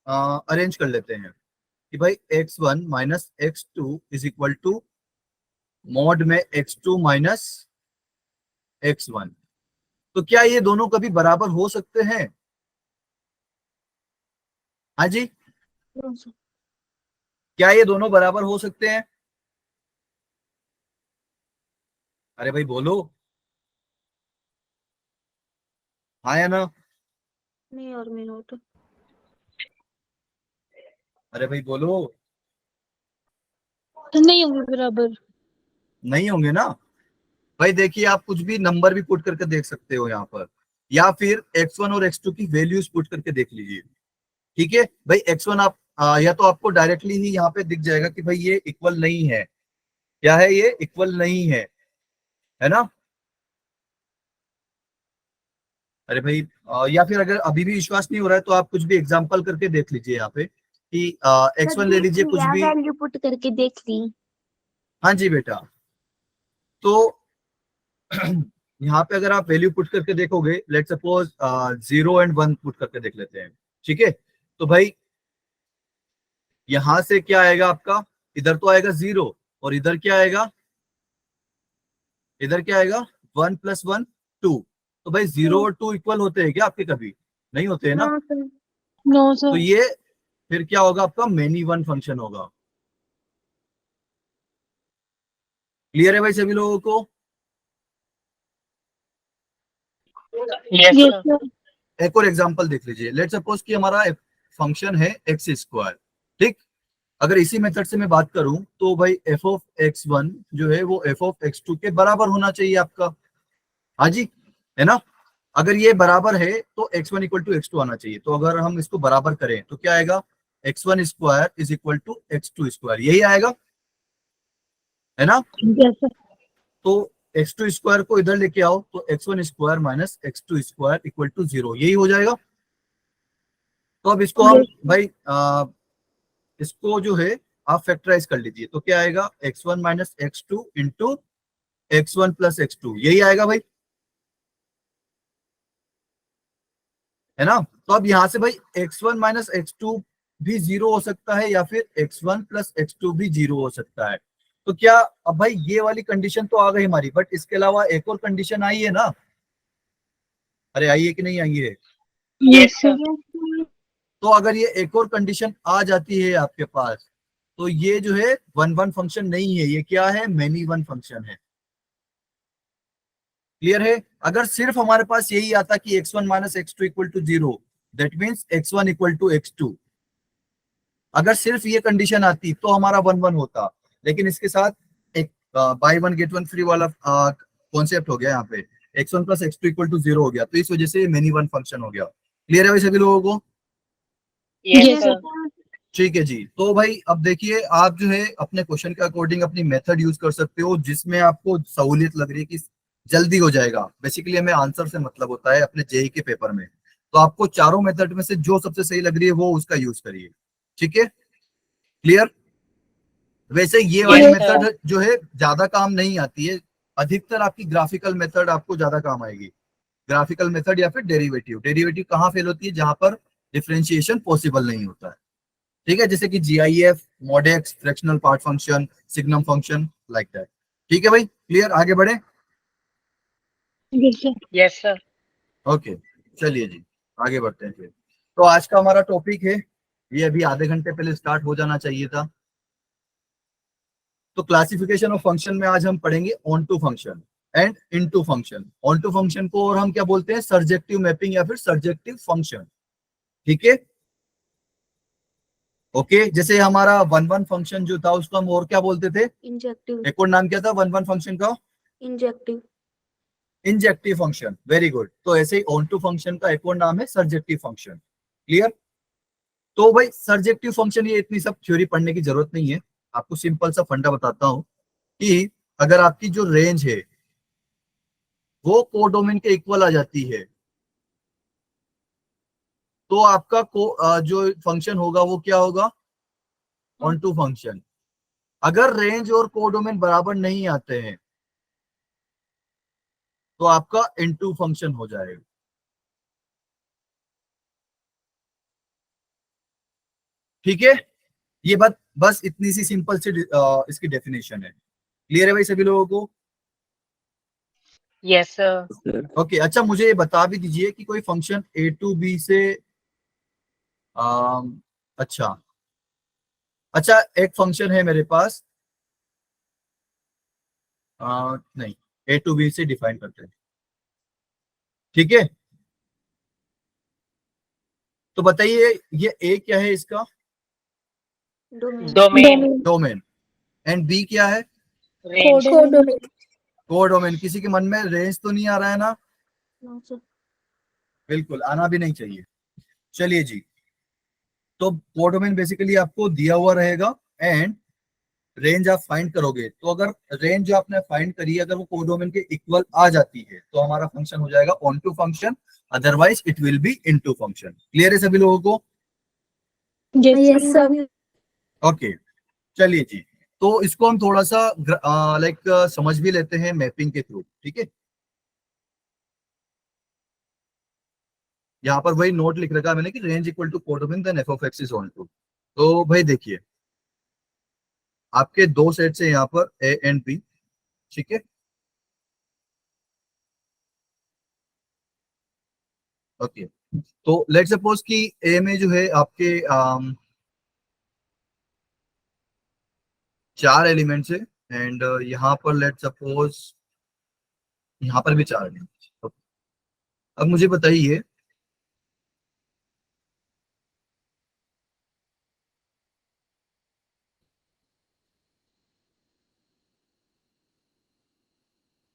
अरेंज कर लेते हैं कि भाई x1 minus x2 is equal to mod में x2 माइनस x1। तो क्या ये दोनों कभी बराबर हो सकते हैं? हाँ जी, क्या ये दोनों बराबर हो सकते हैं? अरे भाई बोलो, हाँ या ना? नहीं और मिनट। अरे भाई बोलो। नहीं होंगे बराबर। नहीं होंगे ना? भाई देखिए, आप कुछ भी नंबर भी पुट करके देख सकते हो यहाँ पर, या फिर x1 और x2 की वैल्यूज पुट करके देख लीजिए। ठीक है भाई, x1 आप या तो आपको डायरेक्टली ही यहाँ पे दिख जाएगा कि भाई ये इक्वल नहीं है। क्या है? ये इक्वल नहीं है ना? अरे भाई या फिर अगर अभी भी विश्वास नहीं हो रहा है तो आप कुछ भी एग्जांपल करके देख लीजिए यहाँ पे कि x1 ले लीजिए कुछ भी। वैल्यू पुट करके देख ली। हाँ जी बेटा, तो यहाँ पे अगर आप वैल्यू पुट करके देखोगे, लेट सपोज 0 एंड 1 पुट करके देख लेते हैं। ठीक है, तो भाई यहां से क्या आएगा आपका? इधर तो आएगा 0, और इधर क्या आएगा? इधर क्या आएगा? 1 प्लस 1 2। तो भाई 0 और 2 इक्वल होते हैं क्या आपके? कभी नहीं होते हैं ना? No sir. नो तो सर। ये फिर क्या होगा? आपका मेनी वन फंक्शन होगा। क्लियर है भाई सभी लोगों को? Yes sir. एक और एग्जांपल देख लीजिए। लेट सपोज कि हमारा फंक्शन है एक्स स्क्वायर। ठीक, अगर इसी मेथड से मैं बात करूं तो भाई एफ ऑफ x1 जो है वो एफ ऑफ x2 के बराबर होना चाहिए आपका। हाँ जी, है ना? अगर ये बराबर है तो x1 इक्वल टू x2 आना चाहिए। तो अगर हम इसको बराबर करें तो क्या आएगा? x1 square is equal to x2 square, यही आएगा, है ना? Yes sir. तो x2 स्क्वायर को इधर लेके आओ तो x1 square minus x2 square equal to 0, यही हो जाएगा। तो अब इसको हम भाई इसको जो है आप फैक्टराइज कर लीजिए, तो क्या आएगा x1 minus x2 into x1 plus x2, यही आएगा भाई, है ना। तो अब यहां से भाई x1 माइनस x2 भी 0 हो सकता है या फिर x1 प्लस x2 भी 0 हो सकता है। तो क्या अब भाई ये वाली कंडीशन तो आ गई हमारी, बट इसके अलावा एक और कंडीशन आई है ना, अरे आई है कि नहीं आई है। Yes sir. तो अगर ये एक और कंडीशन आ जाती है आपके पास, तो ये जो है वन वन फंक्शन नहीं है, ये क्या है, मेनी वन फंक्शन है। क्लियर है। अगर सिर्फ हमारे पास यही आता कि x1 minus x2 equal to 0, that means x1 equal to x2, अगर सिर्फ ये कंडीशन आती तो हमारा वन वन होता, लेकिन इसके साथ एक by one get one free वाला कॉन्सेप्ट हो गया यहाँ पे, x1 plus x2 equal to 0 हो गया, तो इस वजह से मेनी वन फंक्शन हो गया। क्लियर है भाई सभी लोगों को। Yes sir. ठीक है जी। तो भाई अब देखिए, आप जो है अपने क्वेश्चन के अकॉर्डिंग अपनी मेथड यूज कर सकते हो जिसमें आपको सहूलियत लग रही है कि जल्दी हो जाएगा। बेसिकली हमें आंसर से मतलब होता है अपने जेई के पेपर में, तो आपको चारों मेथड में से जो सबसे सही लग रही है वो उसका यूज करिए। ठीक है, क्लियर। वैसे ये वाली Yes, मेथड जो है ज्यादा काम नहीं आती है, अधिकतर आपकी ग्राफिकल मेथड आपको ज्यादा काम आएगी, ग्राफिकल मेथड या फिर डेरिवेटिव। डेरिवेटिव कहाँ फेल होती है, जहां पर डिफरेंशिएशन पॉसिबल नहीं होता है। ठीक है, जैसे कि GIF, Modex, fractional part function, signum function, like that. ठीक है भाई, क्लियर, आगे बढ़े। Yes sir. ओके, चलिए जी आगे बढ़ते हैं फिर। तो आज का हमारा टॉपिक है, ये अभी आधे घंटे पहले स्टार्ट हो जाना चाहिए था। तो क्लासिफिकेशन ऑफ फंक्शन में आज हम पढ़ेंगे onto function and into function. Onto function को और हम क्या बोलते हैं, सर्जेक्टिव मैपिंग या फिर सर्जेक्टिव फंक्शन। ठीक है, ओके। जैसे हमारा वन वन फंक्शन जो था उसको हम और क्या बोलते थे, इंजेक्टिव। एक और नाम क्या था वन वन फंक्शन का, injective. Injective function. Very good. तो ऐसे ही ऑन टू फंक्शन का एक और नाम है सर्जेक्टिव फंक्शन। क्लियर। तो भाई सर्जेक्टिव फंक्शन, ये इतनी सब थ्योरी पढ़ने की जरूरत नहीं है, आपको सिंपल सा फंडा बताता हूं कि अगर आपकी जो रेंज है वो कोडोमेन के इक्वल आ जाती है, तो आपका जो फंक्शन होगा वो क्या होगा, ऑन टू फंक्शन। अगर रेंज और कोडोमेन बराबर नहीं आते हैं तो आपका इनटू फंक्शन हो जाएगा। ठीक है, ये बात बस इतनी सी सिंपल सी इसकी डेफिनेशन है। क्लियर है भाई सभी लोगों को। Yes sir. सर ओके, अच्छा मुझे ये बता भी दीजिए कि कोई फंक्शन ए टू बी से अच्छा अच्छा एक फंक्शन है मेरे पास, नहीं, ए टू बी से डिफाइन करते हैं। ठीक है, तो बताइए ये ए क्या है इसका, डोमेन। डोमेन, एंड बी क्या है, रेंज। कोडोमेन। किसी के मन में रेंज तो नहीं आ रहा है ना, बिल्कुल आना भी नहीं चाहिए। चलिए जी, तो कोडोमेन बेसिकली आपको दिया हुआ रहेगा एंड रेंज आप फाइंड करोगे, तो अगर रेंज जो आपने फाइंड करी है अगर वो कोडोमेन के इक्वल आ जाती है तो हमारा फंक्शन हो जाएगा onto function, otherwise it will be into function. Clear है सभी लोगों को। Yes sir. ओके, चलिए जी, तो इसको हम थोड़ा सा लाइक समझ भी लेते हैं मैपिंग के थ्रू। ठीक है, यहाँ पर वही नोट लिख रखा है मैंने कि range equal to codomain then f of x is onto. तो भाई देखिए, आपके दो सेट्स है यहाँ पर ए एंड बी। ठीक है, ओके। तो लेट सपोज कि ए में जो है आपके चार एलिमेंट्स है एंड यहाँ पर लेट सपोज यहाँ पर भी चार एलिमेंट्स। अब मुझे बताइए,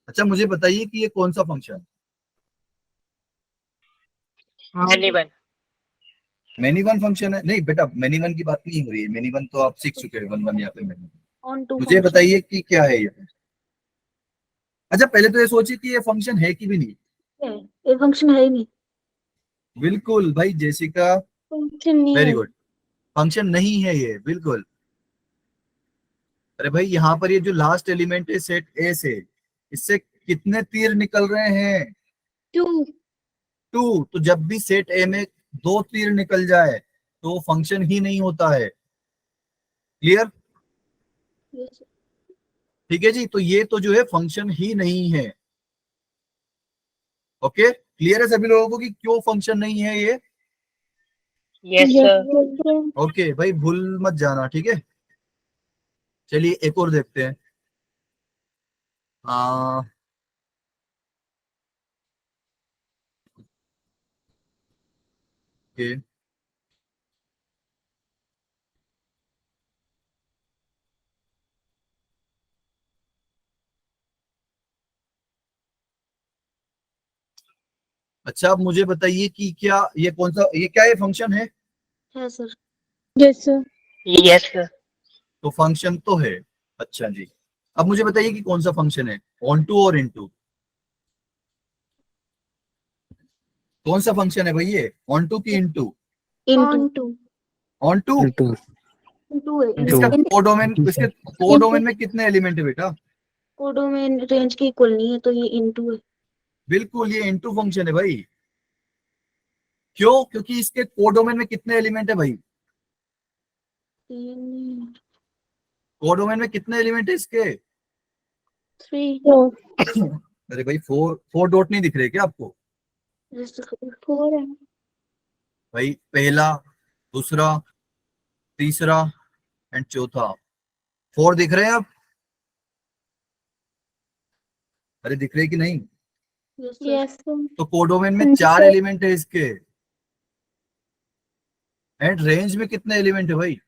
अच्छा मुझे बताइए कि ये कौन सा function, many one. Many one function है। नहीं बेटा, मेनी वन की बात नहीं हो रही है, मेनी वन तो आप सीख चुके हैं, वन वन या फिर मेनी। ऑन टू मुझे बताइए कि क्या है ये, अच्छा पहले तो ये सोचिए कि ये फंक्शन है कि भी नहीं। ये फंक्शन है ही नहीं। बिल्कुल भाई जेसिका, फंक्शन नहीं वेरी है। गुड। फंक्शन नहीं है ये, बिल्कुल। अरे भाई यहाँ पर ये जो लास्ट एलिमेंट है सेट ए से, इससे कितने तीर निकल रहे हैं? क्यों? 2। तो जब भी सेट ए में 2 तीर निकल जाए तो वो फंक्शन ही नहीं होता है। क्लियर? Yes. ठीक है जी, तो ये तो जो है फंक्शन ही नहीं है। ओके, क्लियर है सभी लोगों को कि क्यों फंक्शन नहीं है ये? Yes, sir. ओके भाई, भूल मत जाना, ठीक है। चलिए एक और देखते हैं। आ, ओके, अच्छा आप मुझे बताइए कि क्या ये कौन सा, ये क्या ये फंक्शन है? है sir. Yes sir. Yes, sir. तो फंक्शन तो है। अच्छा जी, अब मुझे बताइए कि कौन सा फंक्शन है, ऑन टू और इनटू? कौन सा फंक्शन है भाई ये, ऑन टू की into? Into. Onto. To into है। इसका कोडोमेन, इसके कोडोमेन में कितने एलिमेंट है बेटा? कोडो में रेंज के इक्वल नहीं है तो ये इनटू है। बिल्कुल, ये इनटू फंक्शन है भाई। क्यों? क्योंकि इसके कोडोमेन में कितने एलिमेंट है भाई? 3 कोडोमेन में कितने एलिमेंट है इसके? 3 अरे भाई, 4 डॉट नहीं दिख रहे क्या आपको? 4 है। भाई पहला, दूसरा, तीसरा एंड चौथा, 4 दिख रहे हैं आप? अरे दिख रहे कि नहीं? यस तो कोडोमेन में 4 एलिमेंट है इसके। एंड रेंज में कितने एलिमेंट है भाई?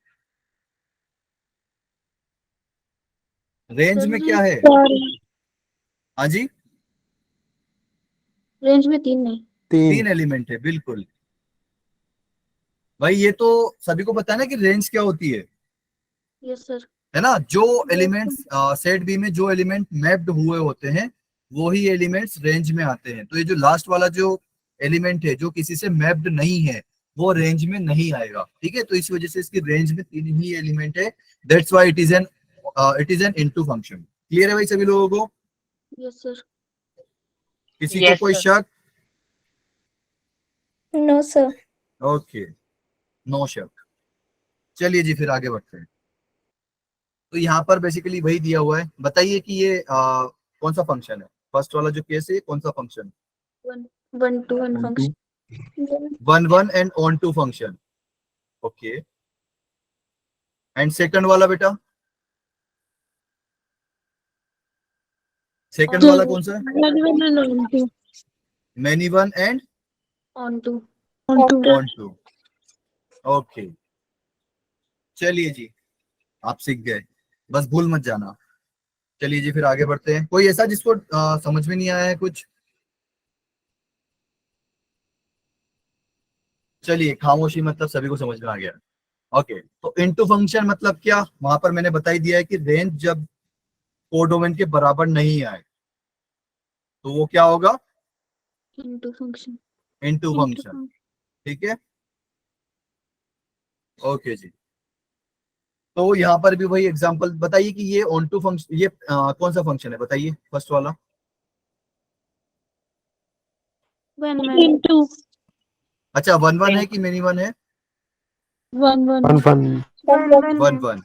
रेंज में क्या है? हाँ जी, रेंज में 3 नहीं। 3 एलिमेंट है, बिल्कुल। भाई ये तो सभी को पता है ना कि रेंज क्या होती है यस सर। है ना? जो एलिमेंट्स सेट बी में जो एलिमेंट मैप्ड हुए होते हैं वो ही एलिमेंट्स रेंज में आते हैं। तो ये जो लास्ट वाला जो एलिमेंट है जो किसी से मैप्ड नहीं है वो रेंज में नहीं आएगा, ठीक है। तो इस वजह से इसकी रेंज में 3 ही एलिमेंट है। That's why it is an into function. Clear है भाई सभी लोगों को? Yes sir. किसी को Yes, कोई sir. शक? No sir. ओके, नो शक। चलिए जी फिर आगे बढ़ते हैं। तो यहाँ पर बेसिकली वही दिया हुआ है। बताइए कि ये कौन सा फंक्शन है? फर्स्ट वाला जो केस है कौन सा function? 1 to 1 function. 1 and onto function. Okay, and second वाला बेटा, सेकंड वाला कौन सा है? Many one and onto. Onto. Okay, चलिए जी, आप सीख गए, बस भूल मत जाना। चलिए जी फिर आगे बढ़ते हैं। कोई ऐसा जिसको समझ में नहीं आया है कुछ? चलिए, खामोशी मतलब सभी को समझ में आ गया। ओके, तो इनटू फंक्शन मतलब क्या, वहां पर मैंने बता ही दिया है कि रेंज जब कोडोमेन के बराबर नहीं आए तो वो क्या होगा? Into function. इनटू फंक्शन, ठीक है। ओके जी, तो यहाँ पर भी वही एग्जांपल बताइए कि ये ऑन टू फंक्शन, ये कौन सा फंक्शन है बताइए, फर्स्ट वाला। इनटू। अच्छा, 1 1 है कि मेनी वन है? 1 1।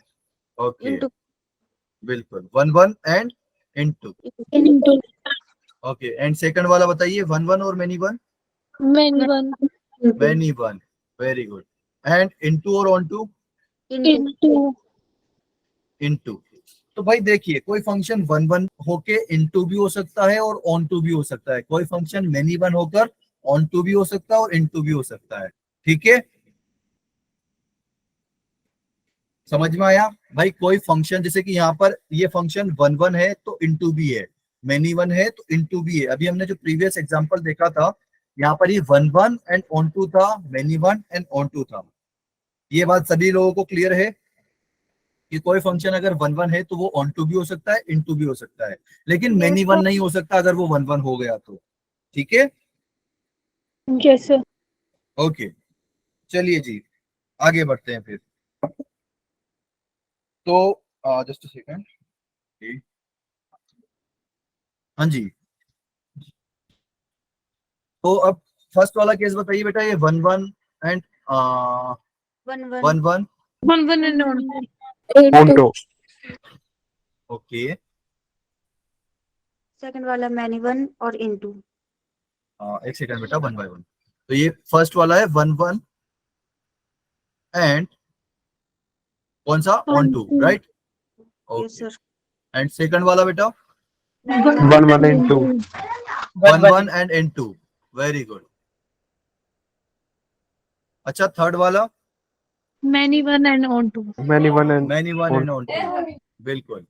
Okay, into. बिल्कुल, 1 1 and into. Into. Okay, and second वाला बताइए, 1 1 और many one? Many one, very good. And into और ऑन टू? इनटू। इनटू। तो भाई देखिए, कोई फंक्शन 1 1 होके इनटू भी हो सकता है और ऑन टू भी हो सकता है। कोई फंक्शन मेनी वन होकर ऑन टू भी हो सकता है और इनटू भी हो सकता है, ठीक है। समझ में आया भाई? कोई फंक्शन जैसे कि यहाँ पर ये फंक्शन 1 1 है तो इनटू भी है, मेनी वन है तो इनटू भी है। अभी हमने जो प्रीवियस एग्जांपल देखा था, यहाँ पर ये 1 1 एंड ऑन टू था, many one and onto था। ये बात सभी लोगों को क्लियर है कि कोई फंक्शन अगर वन वन है तो वो ऑन टू भी हो सकता है, इन टू भी हो सकता है, लेकिन मेनी वन नहीं हो सकता अगर वो वन वन हो गया तो। ठीक है, यस सर। ओके, चलिए जी आगे बढ़ते हैं फिर। तो जस्ट सेकंड, हाँ जी। तो अब फर्स्ट वाला केस बताइए बेटा, ये one one and one one one, 1 1 and on. Onto. Okay, second वाला मैनी वन और इनटू। एक सेकंड बेटा, वन बाय वन। तो ये फर्स्ट वाला है वन वन एंड कौन सा, onto, right? Yes sir. And second वाला बेटा, 1 1 and 2। One one and into, very good. अच्छा, थर्ड वाला, Many 1 and on 2. Many 1 and many one on। And onto, बिल्कुल।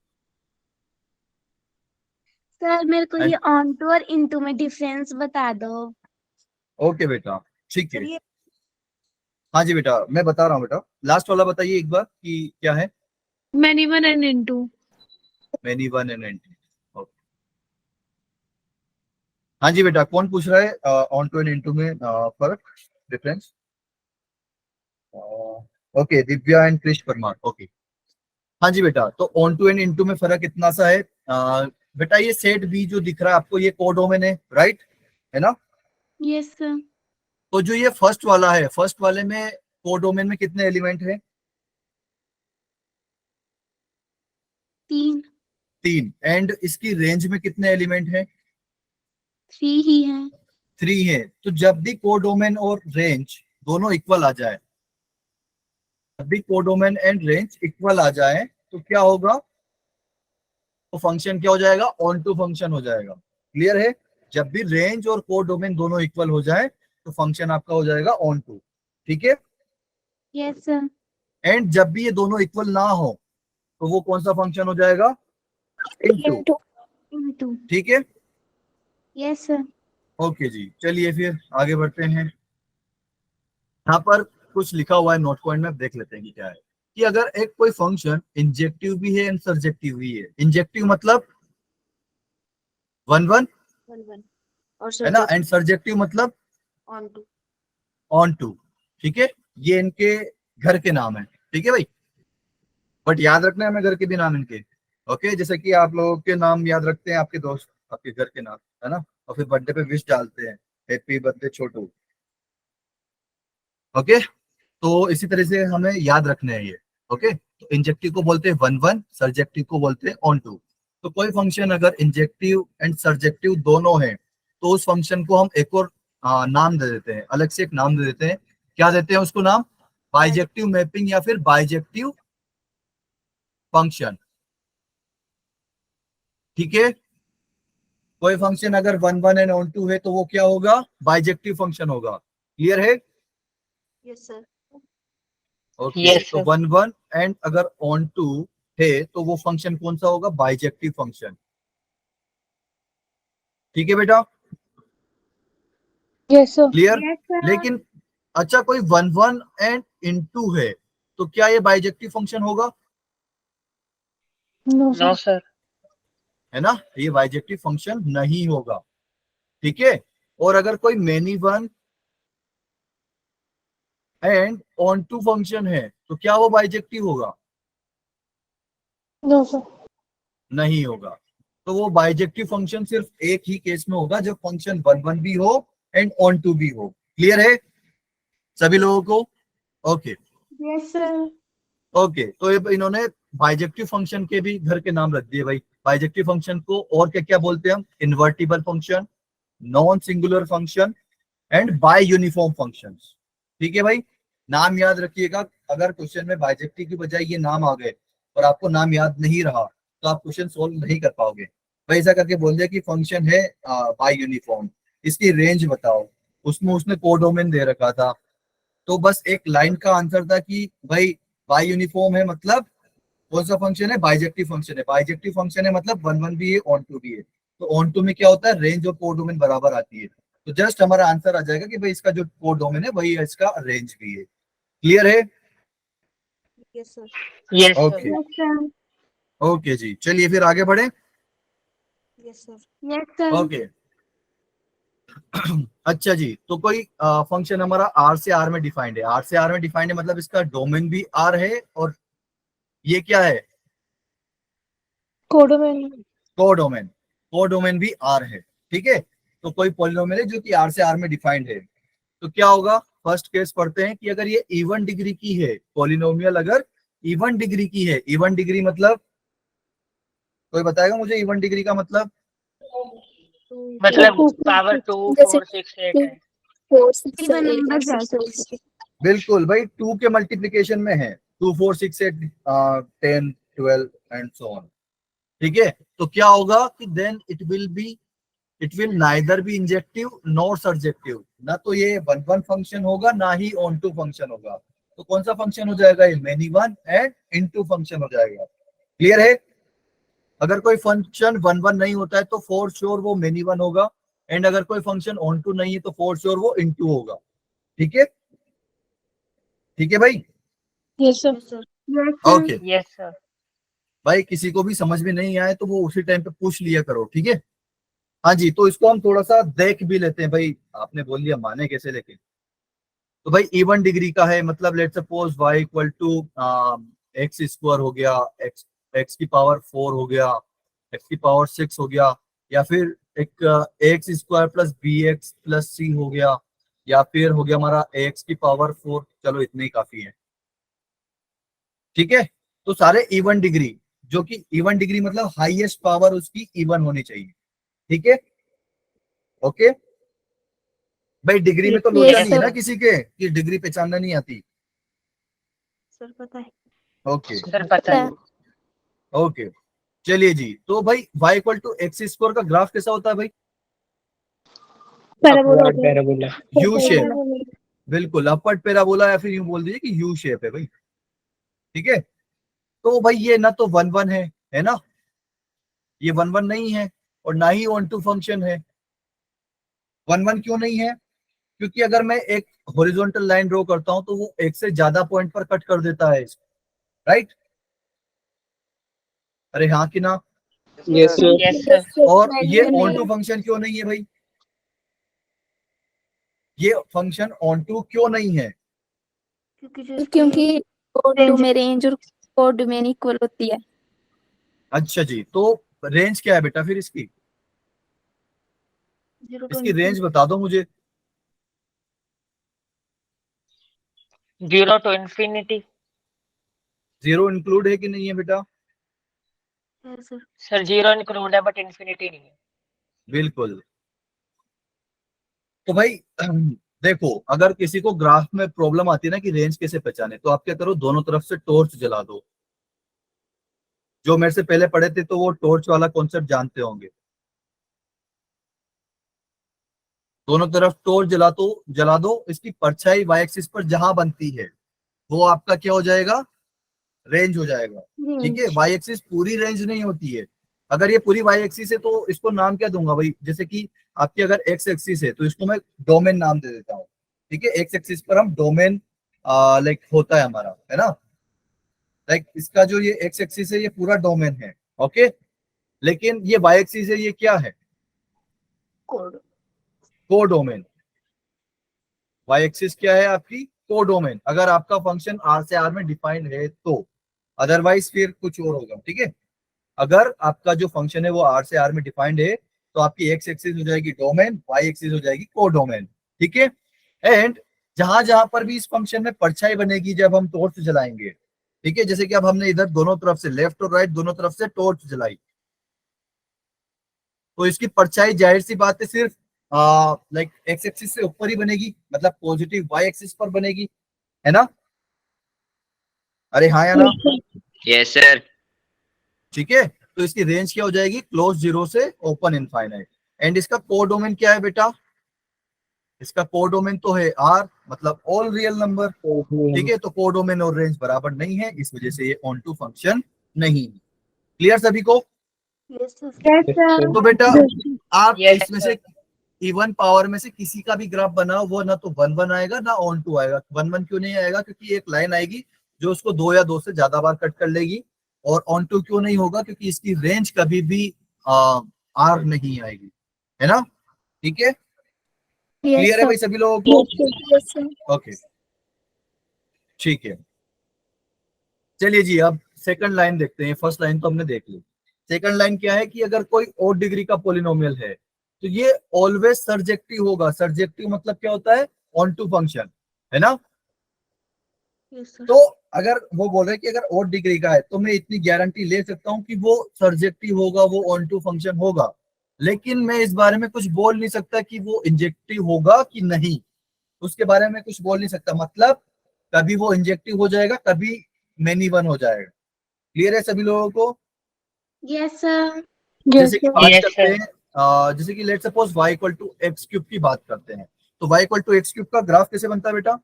Sir मेरे को And- ये ऑन टू और into में डिफरेंस बता दो। ओके बेटा, ठीक है। सर ये हाँ जी बेटा, मैं बता रहा हूँ बेटा। लास्ट वाला बताइए एक बार कि क्या है। Many 1 and into. Many one and into, okay. हाँ जी बेटा, कौन पूछ रहा है ऑन टू एंड इनटू में फर्क, difference? Okay, Divya and Krish Parmar, okay. हाँ जी बेटा, तो ऑन टू एंड इनटू में फर्क इतना सा है, बेटा ये सेट बी जो दिख रहा है आपको, ये कोडोमेन है, राइट, है ना? Yes sir. तो जो ये फर्स्ट वाला है, फर्स्ट वाले में कोडोमेन में कितने एलिमेंट है? 3 3। एंड इसकी रेंज में कितने एलिमेंट है? 3 ही है। 3 है। तो जब भी कोडोमेन और रेंज दोनों इक्वल आ जाए, जब भी कोडोमेन एंड रेंज इक्वल आ जाए तो क्या होगा? तो फंक्शन क्या हो जाएगा? ऑन टू फंक्शन हो जाएगा। क्लियर है? जब भी रेंज और कोडोमेन दोनों इक्वल हो जाए तो फंक्शन आपका हो जाएगा ऑन टू। ठीक है? Yes sir. एंड जब भी ये दोनों इक्वल ना हो तो वो कौन सा फंक्शन हो जाएगा? इनटू। इनटू। ठीक है? Yes sir. ओके जी, चलिए फिर आगे बढ़ते हैं। यहाँ पर कुछ लिखा हुआ है नोट पॉइंट में, देख लेते हैं कि क्या है। कि अगर एक कोई फंक्शन इंजेक्टिव भी है एंड सर्जेक्टिव भी है। इंजेक्टिव मतलब वन वन, 1 1 और है ना? सर एंड सर्जेक्टिव मतलब ऑन टू। Onto. ठीक है, ये इनके घर के नाम है। ठीक है भाई, बट याद रखना है हमें घर के भी नाम इनके। ओके, जैसे कि आप लोगों के नाम याद रखते हैं आपके दोस्त, आपके घर के नाम, है ना? और फिर बर्थडे पे विश डालते हैं, हैप्पी बर्थडे छोटू। ओके, तो इसी तरह से हमें याद रखने हैं ये। ओके, तो इंजेक्टिव को बोलते हैं वन वन, सर्जेक्टिव को बोलते हैं ऑन टू। तो कोई फंक्शन अगर इंजेक्टिव एंड सर्जेक्टिव दोनों है तो उस फंक्शन को हम एक और नाम दे देते हैं, अलग से एक नाम दे देते हैं। क्या देते हैं उसको नाम? बाइजेक्टिव मैपिंग या फिर बाइजेक्टिव फंक्शन। ठीक है, कोई फंक्शन अगर one one and onto है तो वो क्या होगा? बाइजेक्टिव फंक्शन होगा। क्लियर है? Yes sir. ओके, Yes, तो sir. वन वन एंड अगर ऑन टू है तो वो फंक्शन कौन सा होगा? Bijective function. ठीक है बेटा, Yes sir. Clear? Yes sir. लेकिन अच्छा, कोई वन वन एंड इनटू है तो क्या ये बाइजेक्टिव फंक्शन होगा? No sir. No, sir. है ना, ये बाइजेक्टिव फंक्शन नहीं होगा। ठीक है, और अगर कोई many one and onto function है तो क्या वो बाइजेक्टिव होगा? No sir. नहीं होगा। तो वो बाइजेक्टिव फंक्शन सिर्फ एक ही केस में होगा, जब फंक्शन वन वन भी हो एंड ऑन टू भी हो। क्लियर है सभी लोगों को? Okay, yes sir. ओके, तो ये इन्होंने बाइजेक्टिव फंक्शन के भी घर के नाम रख दिए भाई। बाइजेक्टिव फंक्शन को और क्या क्या बोलते हैं हम? Invertible function, non singular function and bye uniform functions. ठीक है भाई, नाम याद रखिएगा। अगर क्वेश्चन में बाइजेक्टिव की बजाय ये नाम आ गए और आपको नाम याद नहीं रहा तो आप क्वेश्चन सोल्व नहीं कर पाओगे। भाई ऐसा करके बोल दिया कि फंक्शन है बाय यूनिफॉर्म, इसकी रेंज बताओ, उसमें उसने कोडोमेन दे रखा था, तो बस एक लाइन का आंसर था कि भाई बाय यूनिफॉर्म है मतलब कौन सा फंक्शन है? बाइजेक्टिव फंक्शन है। बाइजेक्टिव फंक्शन है मतलब वन वन भी है, ऑन टू भी है। तो ऑन टू में क्या होता है? रेंज और कोडोमेन बराबर आती है। तो जस्ट हमारा आंसर आ जाएगा कि भाई इसका जो कोडोमेन है वही इसका रेंज भी है। क्लियर है? Yes, sir. Okay Yes, sir. Okay जी, चलिए फिर आगे बढ़े। Yes, sir. Yes, sir. Okay अच्छा जी, तो कोई फंक्शन हमारा आर से आर में डिफाइंड है, आर से आर में डिफाइंड है मतलब इसका डोमेन भी आर है और ये क्या है, कोडोमेन कोडोमेन, कोडोमेन भी आर है। ठीक है, तो कोई पॉलिनोमियल है जो कि आर से आर में डिफाइंड है, तो क्या होगा, फर्स्ट केस पढ़ते हैं कि अगर ये इवन डिग्री की है, पॉलिनोमियल अगर इवन डिग्री की है, इवन डिग्री मतलब कोई बताएगा मुझे इवन डिग्री का मतलब? मतलब पावर 2 4 6 8 है। Even numbers also. बिल्कुल भाई, 2 के मल्टीप्लीकेशन में है, 2 4 6 8 10 12 एंड सो ऑन। ठीक है, तो क्या होगा कि then it will neither be injective nor surjective, ना तो ये वन वन फंक्शन होगा ना ही ऑन टू फंक्शन होगा। तो कौन सा फंक्शन हो जाएगा, ये many one and into function हो जाएगा। क्लियर है? अगर कोई फंक्शन वन वन नहीं होता है तो फॉर श्योर वो मेनी वन होगा, एंड अगर कोई फंक्शन ऑन टू नहीं है तो फॉर श्योर वो इनटू होगा। ठीक है, ठीक है भाई। Yes sir. Yes, sir. Okay Yes, sir. भाई, किसी को भी समझ में नहीं आए तो वो उसी टाइम पे पूछ लिया करो, ठीक है। हाँ जी, तो इसको हम थोड़ा सा देख भी लेते हैं भाई, आपने बोल दिया माने कैसे, लेकिन तो भाई इवन डिग्री का है मतलब let's suppose y equal to x square हो गया, एक्स की पावर 4 हो गया, एक्स की पावर 6 हो गया, या फिर एक x square plus b x plus c हो गया, या फिर हो गया हमारा एक्स की पावर 4। चलो इतने ही काफी है, ठीक है। तो सारे इवन डिग्री, जो कि इवन डिग्री मतलब हाईएस्ट पावर उसकी इवन होनी चाहिए, ठीक है। ओके भाई, डिग्री में तो लोचा नहीं है ना किसी के कि डिग्री पहचानना नहीं आती। सर पता है। ओके सर पता है। ओके चलिए जी, तो भाई y equal to x square का ग्राफ कैसा होता है भाई? Upward parabola. यू शेप, बिल्कुल अपवर्ड पैराबोला, या फिर यूं बोल दीजिए कि यू शेप है भाई, ठीक है। तो भाई ये ना तो वन वन है ना, ये वन वन नहीं है, और ना ही ऑन टू फंक्शन है। वन वन क्यों नहीं है? क्योंकि अगर मैं एक हॉरिजॉन्टल लाइन ड्रॉ करता हूं तो वो एक से ज्यादा पॉइंट पर कट कर देता है, राइट? अरे हाँ कि ना? Yes, sir. Yes, sir. और ये ऑन टू फंक्शन क्यों नहीं है भाई? ये फंक्शन ऑन टू क्यों नहीं है? क्योंकि कोड में रेंज और कोड में इक्वल होती है। अच्छा जी, तो रेंज क्या है बेटा फिर इसकी? 0 to इसकी रेंज बता दो मुझे। 0 to infinity. जीरो इंक्लूड है कि नहीं है बेटा? सर 0 इंक्लूड है बट infinity नहीं है। बिल्कुल। तो भाई देखो, अगर किसी को ग्राफ में प्रॉब्लम आती है ना कि रेंज कैसे पहचाने, तो आप क्या करो, दोनों तरफ से टॉर्च जला दो। जो मेरे से पहले पढ़े थे तो वो टॉर्च वाला कॉन्सेप्ट जानते होंगे। दोनों तरफ टॉर्च जला दो, इसकी परछाई वाई एक्सिस पर जहां बनती है वो आपका क्या हो जाएगा, रेंज हो जाएगा, ठीक है। वाई एक्सिस पूरी रेंज नहीं होती है। अगर ये पूरी वाई एक्सिस है तो इसको नाम क्या दूंगा भाई, जैसे कि आपकी अगर एक्स एक्सिस है तो इसको मैं डोमेन नाम दे देता हूँ, ठीक है। एक्स एक्सिस पर हम डोमेन लाइक होता है हमारा, है ना, लाइक इसका जो ये एक्स एक्सिस है ये पूरा डोमेन है, ओके। लेकिन ये वाई एक्सिस है, ये क्या है, कोडोमेन। वाई एक्सिस क्या है आपकी, कोडोमेन, अगर आपका फंक्शन आर से आर में डिफाइंड है तो, अदरवाइज फिर कुछ और होगा, ठीक है। अगर आपका जो फंक्शन है वो आर से आर में डिफाइंड है तो आपकी एक्स एक्सिस हो जाएगी डोमेन, वाई एक्सिस हो जाएगी कोडोमेन, ठीक है। एंड जहां जहां पर भी इस फंक्शन में परछाई बनेगी जब हम टॉर्च जलाएंगे, ठीक है, जैसे कि अब हमने इधर दोनों तरफ से लेफ्ट और राइट दोनों तरफ से टॉर्च जलाई, तो इसकी परछाई जाहिर सी बात है सिर्फ लाइक एक्स एक्सिस से ऊपर ही बनेगी, मतलब पॉजिटिव वाई एक्सिस पर बनेगी, है ना। अरे हाँ या ना? Yes sir. ठीक है, तो इसकी रेंज क्या हो जाएगी, क्लोज जीरो से ओपन इनफाइनाइट। एंड इसका कोडोमेन क्या है बेटा, इसका कोडोमेन तो है आर, मतलब ऑल रियल नंबर, ठीक है। तो कोडोमेन और रेंज बराबर नहीं है, इस वजह से ये ऑन टू फंक्शन नहीं है। क्लियर सभी को? Yes, sir. तो बेटा आप Yes, इसमें sir. से इवन पावर में से किसी का भी ग्राफ बनाओ, वो ना तो वन वन आएगा ना ऑन टू आएगा। वन वन क्यों नहीं आएगा, क्योंकि एक लाइन आएगी जो उसको 2 या 2 से ज्यादा बार कट कर लेगी। और ऑन टू क्यों नहीं होगा, क्योंकि इसकी रेंज कभी भी आर नहीं आएगी, है ना। ठीक है, यस क्लियर है सर। भाई सभी लोगों को? Yes sir. ओके ठीक है, चलिए जी अब सेकंड लाइन देखते हैं। फर्स्ट लाइन तो हमने देख ली। सेकंड लाइन क्या है कि अगर कोई ओड डिग्री का पोलिनोमियल है तो ये ऑलवेज सर्जेक्टिव होगा। सर्जेक्टिव मतलब क्या होता है, ऑन टू फंक्शन, है ना। Yes sir. तो अगर वो बोल रहे हैं कि अगर ओड डिग्री का है तो मैं इतनी गारंटी ले सकता हूं कि वो सर्जेक्टिव होगा, वो ऑन टू फंक्शन होगा। लेकिन मैं इस बारे में कुछ बोल नहीं सकता कि वो इंजेक्टिव होगा कि नहीं, उसके बारे में कुछ बोल नहीं सकता। मतलब कभी वो इंजेक्टिव हो जाएगा, कभी मैनी वन हो जाएगा। क्लियर है सभी लोगों को? Yes sir. जैसे कि बात Yes, करते sir. हैं जैसे कि let suppose y equal to x cube की बात करते हैं, तो y equal to x cube का ग्राफ कैसे बनता है बेटा?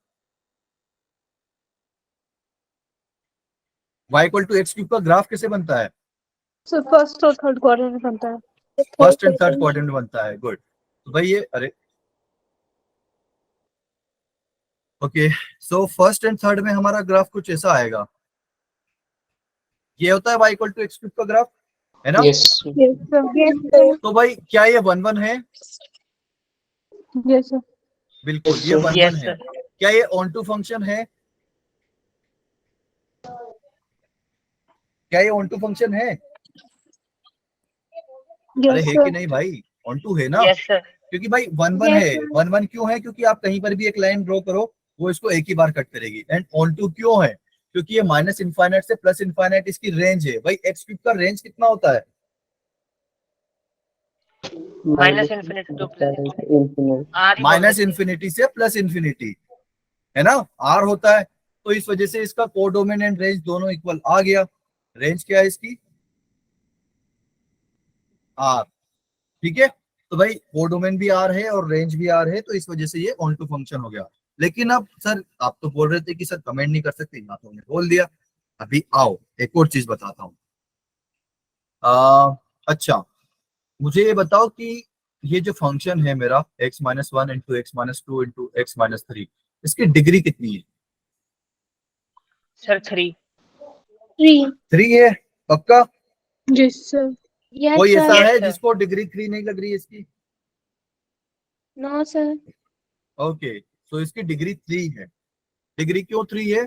y equal to x cube का ग्राफ कैसे बनता है? सर फर्स्ट और थर्ड क्वाड्रेंट में बनता है। फर्स्ट एंड थर्ड क्वाड्रेंट में बनता है। गुड। तो भाई ये अरे okay, so first and third में हमारा ग्राफ कुछ ऐसा आएगा। ये होता है y equal to x cube का ग्राफ, है ना। Yes yes sir. तो भाई क्या ये 1 1 है? Yes sir. बिल्कुल Yes, ये sir. 1 Yes, 1 है। sir. क्या ये ऑन टू फंक्शन है? क्या ये ऑन टू फंक्शन है? अरे यस है कि सर। नहीं भाई, ऑन टू है ना। Yes, sir. क्योंकि भाई 1 1 Yes, है। sir. 1 1 क्यों है? क्योंकि आप कहीं पर भी एक लाइन ड्रॉ करो वो इसको एक ही बार कट करेगी। एंड ऑन टू क्यों है? क्योंकि ये माइनस इनफाइनाइट से प्लस इनफाइनाइट इसकी रेंज है। भाई एक्स क्यूब का रेंज कितना होता है? Minus infinity to plus infinity. Infinite. R ही बोल माइनस देते हैं। इन्फिनिटी से प्लस इन्फिनिटी, है ना, आर होता है। तो इस वजह से इसका कोडोमेन एंड रेंज दोनों इक्वल आ गया। रेंज क्या है इसकी? आर। ठीक है, तो भाई कोडोमेन भी आर है और रेंज भी आर है, तो इस वजह से ये ऑन टू फंक्शन हो गया। लेकिन अब सर आप तो बोल रहे थे कि सर कमेंट नहीं कर सकते, ना तो हमने बोल दिया। अभी आओ एक और चीज बताता हूँ। अच्छा, मुझे ये बताओ कि ये जो फंक्शन है मेरा x minus one into x minus two into x minus three, इसकी डिग्री कितनी है? Sir, 3. 3. 3 है पक्का? Yes sir. Yes, कोई ऐसा sir. Yes, है sir. जिसको डिग्री 3 नहीं लग रही है इसकी? No, sir. ओके, तो इसकी डिग्री 3 है। डिग्री क्यों 3 है?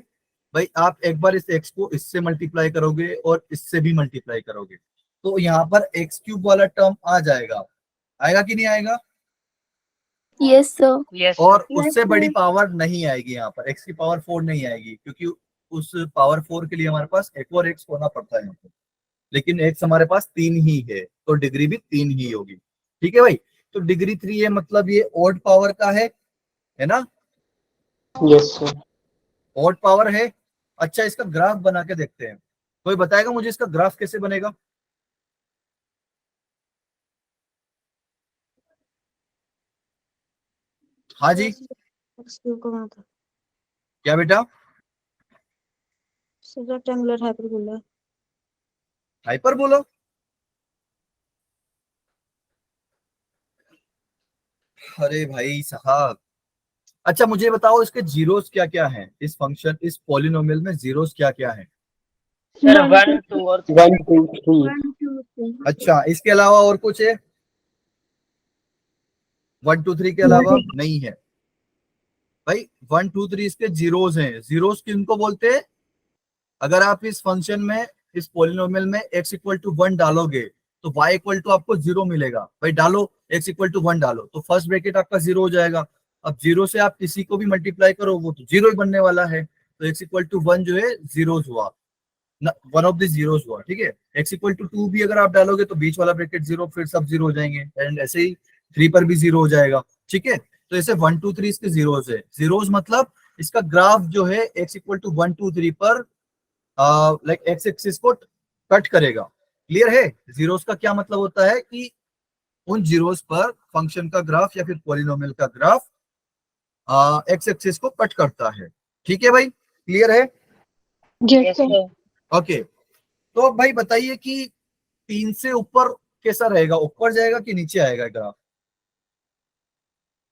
भाई आप एक बार इस x को इससे मल्टीप्लाई करोगे और इससे भी मल्टीप्लाई करोगे तो यहाँ पर एक्स क्यूब वाला टर्म आ जाएगा। आएगा कि नहीं आएगा? Yes sir. Yes, sir. और Yes, उससे बड़ी sir. पावर नहीं आएगी, यहाँ पर x की पावर 4 नहीं आएगी, क्योंकि उस पावर 4 के लिए हमारे पास एक और x होना पड़ता है यहाँ पर। लेकिन x हमारे पास 3 ही है, तो डिग्री भी 3 ही होगी। ठीक है भाई, तो डिग्री 3 है मतलब ये ऑड पावर का है ना। Yes, sir. ऑड पावर है। अच्छा, इसका ग्राफ बना के देखते हैं। कोई बताएगा मुझे इसका ग्राफ कैसे बनेगा? हाँ जी, X2 को वहाँ था। क्या बेटा? Rectangular hyperbola. हाइपर बोलो। अरे भाई साहब, अच्छा मुझे बताओ इसके जीरोस क्या क्या हैं? इस फंक्शन इस पॉलिनोमियल में जीरोस क्या क्या हैं? Sir, 1, 2 और 3. 1, 2, 3. 1, 2, 3. अच्छा, इसके अलावा और कुछ है? 1 2 3 के अलावा नहीं है भाई। 1 2 3 इसके जीरोस हैं। जीरोस किनको बोलते हैं? अगर आप इस फंक्शन में इस पॉलिनोमियल में x इक्वल टू 1 डालोगे तो y इक्वल टू आपको 0 मिलेगा। भाई डालो, x इक्वल टू 1 डालो तो फर्स्ट ब्रैकेट आपका 0 हो जाएगा। अब 0 से आप किसी को भी मल्टीप्लाई करो वो तो 0 ही बनने वाला है। तो x इक्वल टू 1 जो है जीरोस हुआ, वन ऑफ द जीरोस हुआ। ठीक है, x इक्वल टू 2 भी अगर आप डालोगे तो बीच वाला ब्रैकेट 0, फिर सब 0 हो जाएंगे। एंड ऐसे ही 3 पर भी 0 हो जाएगा। ठीक है, तो ऐसे 1 2 3 इसके जीरोस है। जीरोस मतलब इसका ग्राफ जो है x इक्वल टू 1 2 3 पर लाइक एक्स एक्सिस को कट करेगा। क्लियर है? जीरोस का क्या मतलब होता है कि उन जीरोस पर फंक्शन का ग्राफ या फिर पॉलिनोमियल का ग्राफ एक्स एक्सिस को कट करता है। ठीक है भाई, क्लियर है? Yes, sir. ओके, तो भाई बताइए कि 3 से ऊपर कैसा रहेगा? ऊपर जाएगा कि नीचे आएगा ग्राफ?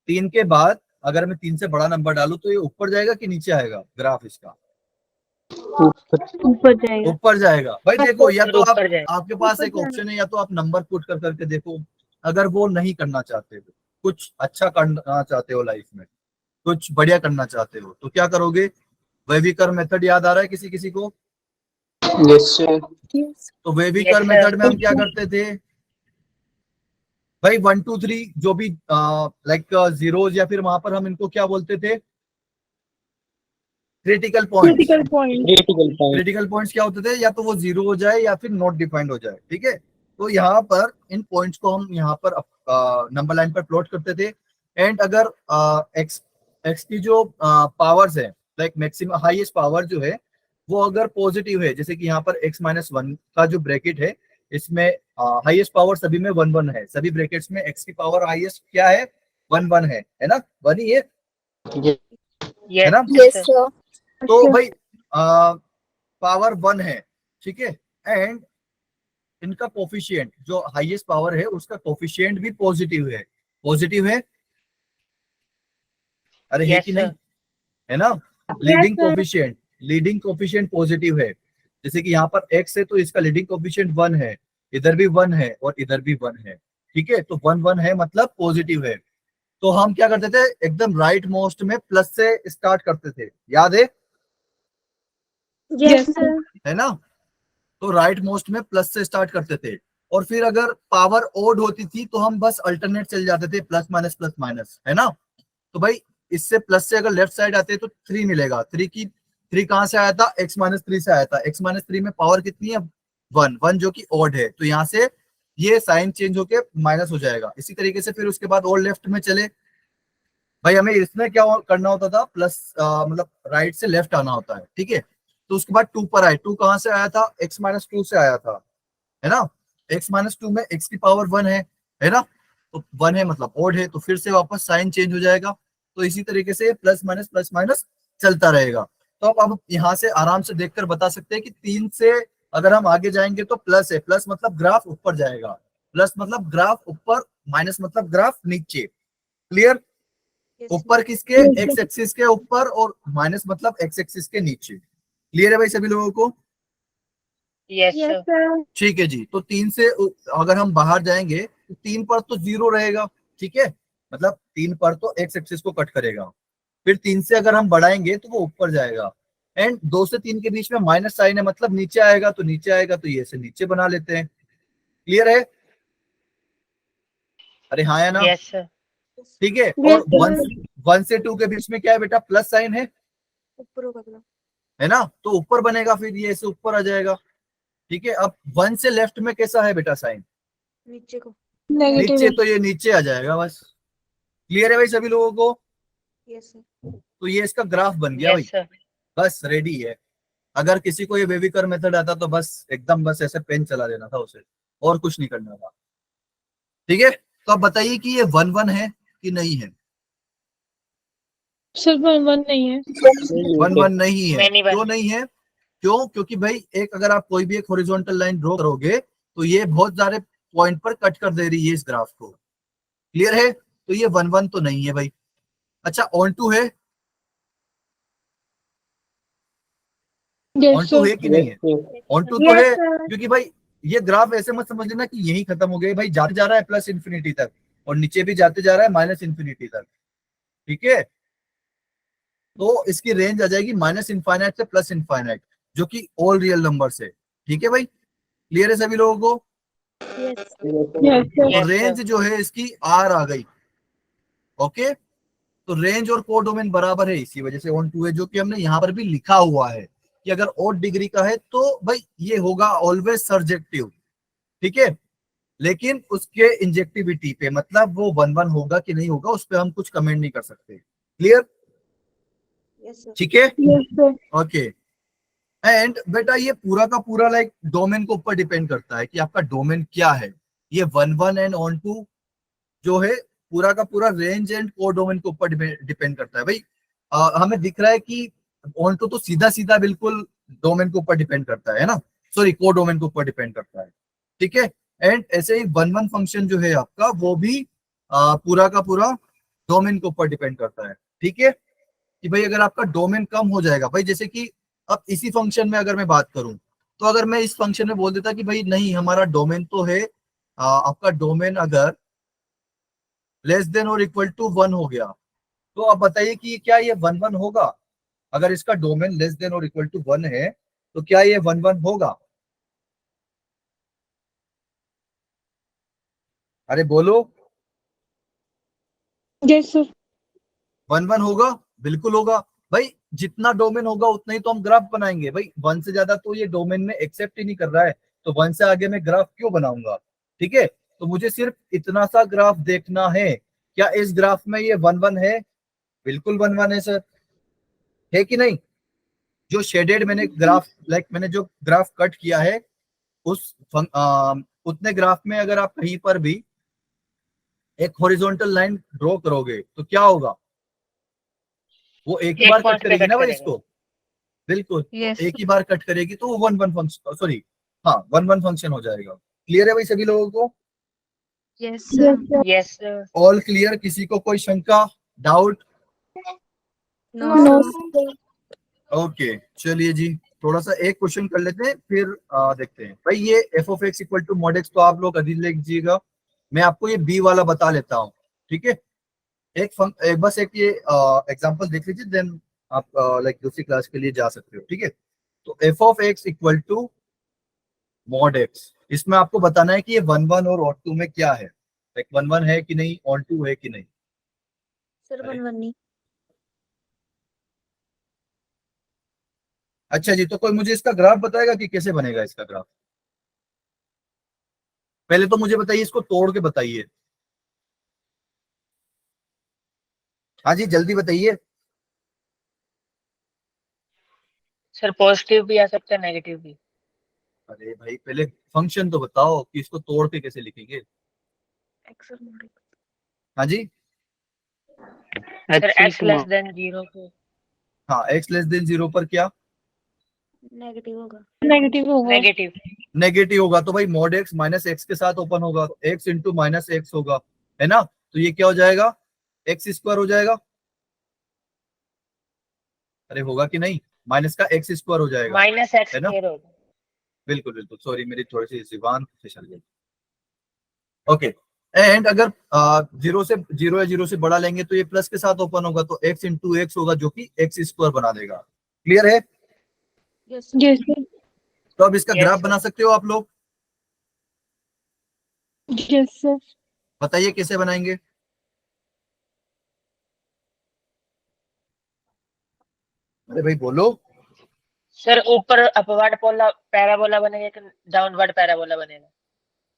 3 के बाद अगर मैं 3 से बड़ा नंबर डालूं तो ये ऊपर जाएगा कि नीचे आएगा ग्राफ इसका? ऊपर जाएगा। ऊपर जाएगा भाई। देखो या तो आप, ऊपर जाएगा। आपके पास एक ऊपर ऑप्शन है, या तो आप नंबर पुट कर करके देखो। अगर वो नहीं करना चाहते हो, कुछ अच्छा करना चाहते हो लाइफ में, कुछ बढ़िया करना चाहते हो, तो क्या करोगे? वेविकर मेथड याद आ रहा है किसी किसी को? Yes, sir. तो वेविकर Yes, sir. मेथड में हम क्या करते थे भाई? 1 2 3 जो भी लाइक जीरोज, या फिर वहां पर हम इनको क्या बोलते थे? Critical points. Critical point. Critical point. Critical points क्या होते थे? या तो वो जीरो हो जाए या फिर नॉट डिफाइंड हो जाए, ठीक है। तो यहाँ पर इन पॉइंट्स को हम यहाँ पर नंबर लाइन पर प्लॉट करते थे। एंड अगर एक्स की जो पावर्स है, लाइक मैक्सिमम हाईएस्ट पावर जो है वो अगर पॉजिटिव है, जैसे कि यहाँ पर x-1 का जो ब्रैकेट है, इसमें हाईएस्ट पावर सभी में 1 1 है। सभी ब्रैकेट्स में x की पावर हाईएस्ट क्या है? 1 1 है ना? 1 ही है Yes, ना? yes, Yes, sir. sir. तो भाई पावर 1 है, ठीक है। एंड इनका कोफिशिएंट, जो हाईएस्ट पावर है उसका कोफिशिएंट भी पॉजिटिव है। पॉजिटिव है, अरे है Yes, कि sir. नहीं? है ना? लीडिंग कोफिशिएंट पॉजिटिव है। जैसे कि यहाँ पर x है तो इसका लीडिंग कोफिशिएंट 1 है, इधर भी 1 है और इधर भी 1 है, ठीक है। तो 1 1 है मतलब पॉजिटिव है। तो हम क्या करते थे? एकदम राइट मोस्ट में प्लस से स्टार्ट करते थे, याद है? Yes sir. है ना? तो राइट मोस्ट में प्लस से स्टार्ट करते थे। और फिर अगर पावर ओड होती थी तो हम बस अल्टरनेट चल जाते थे, प्लस माइनस, है ना? तो भाई इससे प्लस से अगर लेफ्ट साइड आते तो 3 मिलेगा। 3 कहां से आया था? x-3 से आया था। x-3 में पावर कितनी है? 1 जो कि ओड है, तो यहाँ से ये साइन चेंज होके माइनस हो जाएगा। इसी तरीके से फिर उसके बाद और लेफ्ट में चले भाई, हमें इसमें क्या करना होता था? प्लस मतलब राइट से लेफ्ट आना होता है, ठीक है। तो उसके बाद 2 पर आए। 2 कहां से आया था? x-2 से आया था, है ना? x-2 में x की पावर 1 है ना? तो 1 है मतलब ओड है, तो फिर से वापस साइन चेंज हो जाएगा। तो इसी तरीके से प्लस माइनस चलता रहेगा। तो अब यहाँ से आराम से देखकर बता सकते हैं कि 3 से अगर हम आगे जाएंगे तो प्लस है, प्लस मतलब ग्राफ ऊपर जाएगा, प्लस मतलब ग्राफ ऊपर, माइनस मतलब ग्राफ नीचे। क्लियर? ऊपर किसके? एक्स एक्सिस के ऊपर, और माइनस मतलब एक्स एक्सिस के नीचे। क्लियर है भाई सभी लोगों को? Yes, yes sir. सर। ठीक है जी। तो 3 से अगर हम बाहर जाएंगे तो 3 पर तो 0 रहेगा, ठीक है। मतलब 3 पर तो एक्स एक्सिस को कट करेगा। फिर 3 से अगर हम बढ़ाएंगे तो वो ऊपर जाएगा। एंड 2 से 3 के बीच में माइनस साइन है, मतलब नीचे आएगा, तो नीचे आएगा, तो ये से नीचे बना लेते हैं। क्लियर है? अरे हाँ या ना? Yes, sir. ठीक है। Yes, और sir. 1 से 2 के बीच में क्या है बेटा? प्लस साइन है ना? तो ऊपर बनेगा, फिर ये से ऊपर आ जाएगा, ठीक है। अब 1 से लेफ्ट में कैसा है बेटा साइन? नेगेटिव। नीचे, तो ये नीचे आ जाएगा बस। क्लियर है भाई सभी लोगों को? तो ये इसका ग्राफ बन गया भाई, Yes, sir. बस रेडी है। अगर किसी को ये वेविकर मेथड आता तो बस एकदम बस ऐसे पेन चला देना था उसे, और कुछ नहीं करना था, ठीक है। तो अब बताइए कि ये 1 1 है कि नहीं है? सिर्फ 1 नहीं है। 1 1 नहीं है। Many one. क्यों नहीं है? क्यों? क्योंकि भाई एक अगर आप कोई भी एक हॉरिजॉन्टल लाइन ड्रॉ करोगे तो ये बहुत सारे पॉइंट पर कट कर दे रही है इस ग्राफ को। क्लियर है? तो ये 1 1 तो नहीं है भाई। अच्छा, ऑन टू है? On yes to sir. है कि नहीं है? ऑन टू तो है, क्योंकि भाई ये ग्राफ ऐसे मत समझ लेना कि यही खत्म हो गया भाई, जाते जा रहा है प्लस इन्फिनिटी तक, और नीचे भी जाते जा रहा है माइनस इन्फिनिटी तक, ठीक है। तो इसकी रेंज आ जाएगी माइनस इनफाइनाइट से प्लस इनफाइनाइट, जो कि ऑल रियल नंबर है, ठीक है भाई। क्लियर है सभी लोगों को? यस तो Yes, रेंज sir. जो है इसकी आर आ गई, ओके। तो रेंज और कोडोमेन बराबर है, इसी वजह से ऑन टू है, जो कि हमने यहाँ पर भी लिखा हुआ है कि अगर ऑड डिग्री का है तो भाई ये होगा ऑलवेज सर्जेक्टिव, ठीक है। लेकिन उसके इंजेक्टिविटी पे, मतलब वो 1 1 होगा कि नहीं होगा, उस पर हम कुछ कमेंट नहीं कर सकते। क्लियर? ठीक है, यस सर। ओके। एंड बेटा ये पूरा का पूरा लाइक डोमेन के ऊपर डिपेंड करता है कि आपका डोमेन क्या है। ये 1 1 एंड ऑन टू जो है पूरा का पूरा रेंज एंड कोडोमेन के ऊपर डिपेंड करता है भाई। हमें दिख रहा है कि ऑन टू तो सीधा सीधा बिल्कुल डोमेन के ऊपर डिपेंड करता है ना, सॉरी कोडोमेन के ऊपर डिपेंड करता है, ठीक है। एंड ऐसे ही 1 1 फंक्शन जो है आपका वो भी पूरा का पूरा डोमेन के ऊपर डिपेंड करता है, ठीक है। कि भाई अगर आपका डोमेन कम हो जाएगा भाई, जैसे कि अब इसी फंक्शन में अगर मैं बात करूं, तो अगर मैं इस फंक्शन में बोल देता कि भाई नहीं, हमारा डोमेन तो है आपका डोमेन अगर लेस देन और इक्वल टू 1 हो गया, तो आप बताइए कि क्या ये 1 1 होगा? अगर इसका डोमेन लेस देन और इक्वल टू 1 है तो क्या ये 1 1 होगा? अरे बोलो। Yes sir. 1 1 होगा, बिल्कुल होगा भाई। जितना डोमेन होगा उतना ही तो हम ग्राफ बनाएंगे भाई। 1 से ज्यादा तो ये डोमेन में एक्सेप्ट ही नहीं कर रहा है, तो 1 से आगे मैं ग्राफ क्यों बनाऊंगा? ठीक है, तो मुझे सिर्फ इतना सा ग्राफ देखना है। क्या इस ग्राफ में ये 1 1 है? बिल्कुल 1 1 है सर, है कि नहीं? जो शेडेड मैंने ग्राफ मैंने जो ग्राफ कट किया है उस उतने ग्राफ में अगर आप कहीं पर भी एक हॉरिजॉन्टल लाइन ड्रॉ करोगे तो क्या होगा? वो एक ही एक बार कट पॉइंट पे करेगी कट ना भाई करेगा। इसको। बिल्कुल, तो Yes. एक ही बार कट करेगी तो वो 1 1 फंक्शन, सॉरी हाँ 1 1 फंक्शन हो जाएगा। क्लियर है भाई सभी लोगों को? Yes sir. Yes sir. All clear? किसी को कोई शंका, डाउट? नो ओके चलिए जी, थोड़ा सा एक क्वेश्चन कर लेते हैं फिर देखते हैं। भाई ये f of x equal to mod x तो आप लोग अभी लिख लीजिएगा, मैं आपको ये बी वाला बता लेता हूँ। ठीक है, एक बस एक ये एग्जांपल देख लीजिए, देन आप दूसरी क्लास के लिए जा सकते हो। ठीक है, तो f of x equal to mod x, इसमें आपको बताना है कि ये 1 1 और ऑड 2 में क्या है। 1 1 है कि नहीं, ऑड 2 है कि नहीं। सर अरे। 1 1 नहीं। अच्छा जी, तो कोई मुझे इसका ग्राफ बताएगा कि कैसे बनेगा इसका ग्राफ? पहले तो मुझे बताइए, इसको तोड़ के बताइए। हाँ जी जल्दी बताइए। सर पॉजिटिव भी आ सकता है, नेगेटिव भी। अरे भाई पहले फंक्शन तो बताओ कि इसको तोड़ के कैसे लिखेंगे। हाँ जी, सर एक्स लेस देन 0 पे हाँ एक्स लेस देन 0 पर क्या नेगेटिव होगा। नेगेटिव होगा। नेगेटिव। नेगेटिव होगा, तो भाई मॉड एक्स माइनस एक्स के साथ ओपन होगा, तो एक्स इंटू माइनस एक्स होगा, है ना? तो ये क्या हो जाएगा? एक्स स्क्वायर हो जाएगा। अरे होगा कि नहीं, माइनस का एक्स स्क्वायर हो जाएगा, माइनस एक्स है ना? स्क्वायर होगा। बिल्कुल बिल्कुल, सॉरी मेरी थोड़ी सी जुबान से चल गई। ओके, एंड अगर 0 या 0 से बड़ा लेंगे तो ये प्लस के साथ ओपन होगा, तो एक्स इंटू एक्स होगा जो कि एक्स स्क्वायर बना देगा। क्लियर है? Yes yes sir. तो अब इसका Yes, ग्राफ sir. बना सकते हो आप लोग, यस सर। बताइए कैसे बनाएंगे। अरे भाई बोलो। सर ऊपर अपवर्ड पैराबोला बनेगा कि डाउनवर्ड पैराबोला बनेगा?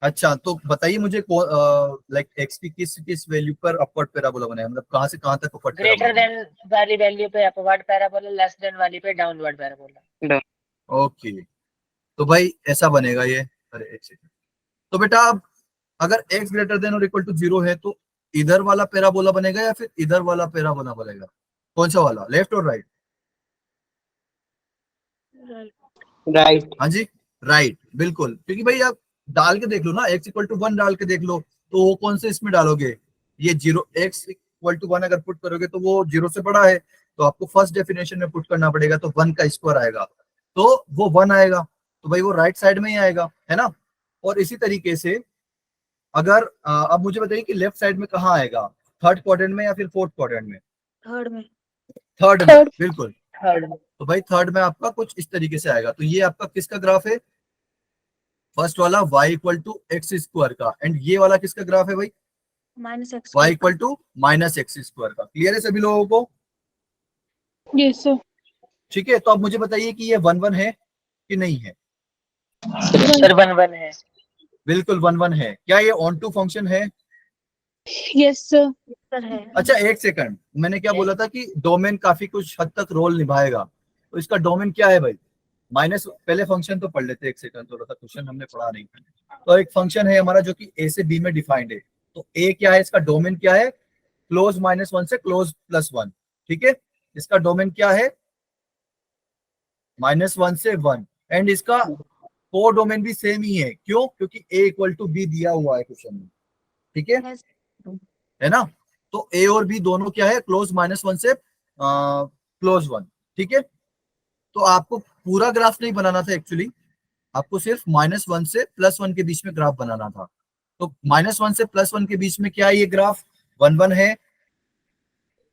अच्छा तो बताइए मुझे एक्स की किस किस वैल्यू पर अपवर्ड पैराबोला बनेगा, मतलब कहां से कहां तक अपवर्ड पैराबोला ग्रेटर देन वाली वैल्यू पे अपवर्ड पैराबोला, लेस देन वाली पे डाउनवर्ड पैराबोला। ओके, तो भाई ऐसा बनेगा ये। अरे एक सेकंड, तो बेटा अब अगर x ग्रेटर देन और इक्वल टू 0 है तो इधर वाला पैराबोला बनेगा या फिर इधर वाला पैराबोला बनेगा? कौन सा वाला, लेफ्ट और राइट? राइट। हाँ जी राइट, बिल्कुल, क्योंकि भाई आप डाल के देख लो ना, x इक्वल टू 1 डाल के देख लो, तो वो कौन से इसमें डालोगे? ये 0, x इक्वल टू 1 अगर पुट करोगे तो वो 0 से बड़ा है, तो आपको फर्स्ट डेफिनेशन में पुट करना पड़ेगा, तो 1 का स्क्वायर आएगा, तो वो 1 आएगा, तो भाई वो राइट साइड में ही आएगा, है ना? और इसी तरीके से अगर अब मुझे बताइए कि लेफ्ट साइड में कहाँ आएगा, थर्ड क्वाड्रेंट में या फिर फोर्थ क्वाड्रेंट में? थर्ड में। थर्ड में, बिल्कुल। थर्ड। तो भाई थर्ड में आपका कुछ इस तरीके से आएगा, तो ये आपका किसका ग्राफ है? फर्स्ट वाला y equal to x square का, एंड ये वाला किसका ग्राफ है भाई? Minus x y equal to minus x square का। क्लियर है सभी लोगों को? Yes sir. ठीक है, तो अब मुझे बताइए कि ये 1 1 है कि नहीं है? सर 1 1 है। बिल्कुल 1 1 है। क्या ये ऑन टू फंक्शन है? Yes sir. सर है। अच्छा एक सेकंड, मैंने क्या बोला था कि डोमेन काफी कुछ हद तक रोल निभाएगा, तो इसका डोमेन क्या है भाई? माइनस, पहले फंक्शन तो पढ़ लेते, एक सेकंड, थोड़ा सा क्वेश्चन हमने पढ़ा नहीं। तो एक फंक्शन है हमारा जो कि ए से बी में डिफाइंड है, तो ए क्या है, इसका डोमेन क्या है? क्लोज -1 से क्लोज +1। ठीक है, इसका डोमेन क्या है? -1 से 1, एंड इसका को डोमेन भी सेम ही है। क्यों? क्योंकि ए इक्वल टू बी दिया हुआ है क्वेश्चन में। ठीक है ना? तो ए और बी दोनों क्या है, क्लोज -1 से क्लोज 1। ठीक है, तो आपको पूरा ग्राफ नहीं बनाना था एक्चुअली, आपको सिर्फ -1 से +1 के बीच में ग्राफ बनाना था। तो -1 से +1 के बीच में क्या है, ये ग्राफ 1 1 है,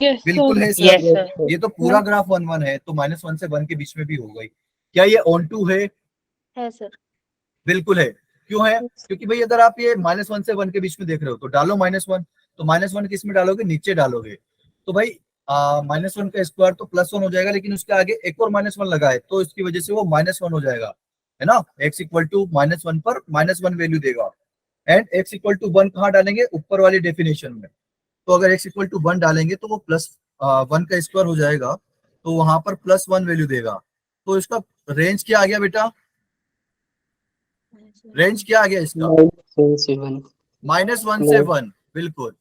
यस बिल्कुल सर। है सर। Yes, sir. ये तो पूरा ग्राफ 1 1 है, तो -1 से 1 के बीच में भी हो गई। क्या ये ऑन टू है? है सर। बिल्कुल है। क्यों है? क्योंकि भाई अगर आप ये -1 से 1 के बीच में देख रहे हो तो डालो -1, तो -1 किस में डालोगे, नीचे डालोगे। तो भाई -1 का स्क्वायर तो +1 हो जाएगा, लेकिन उसके आगे एक और -1 लगा है, तो इसकी वजह से वो -1 हो जाएगा, है ना। x इक्वल टू -1 पर -1 वैल्यू देगा, एंड x इक्वल टू 1 कहाँ डालेंगे, ऊपर वाली डेफिनेशन में। तो अगर x इक्वल टू 1 डालेंगे तो वो +1 का स्क्वायर हो जाएगा, तो वहां पर +1 वैल्यू देगा। तो इसका रेंज क्या आ गया बेटा, रेंज क्या आ गया इसका, -1 से 1 -1 से 1, बिल्कुल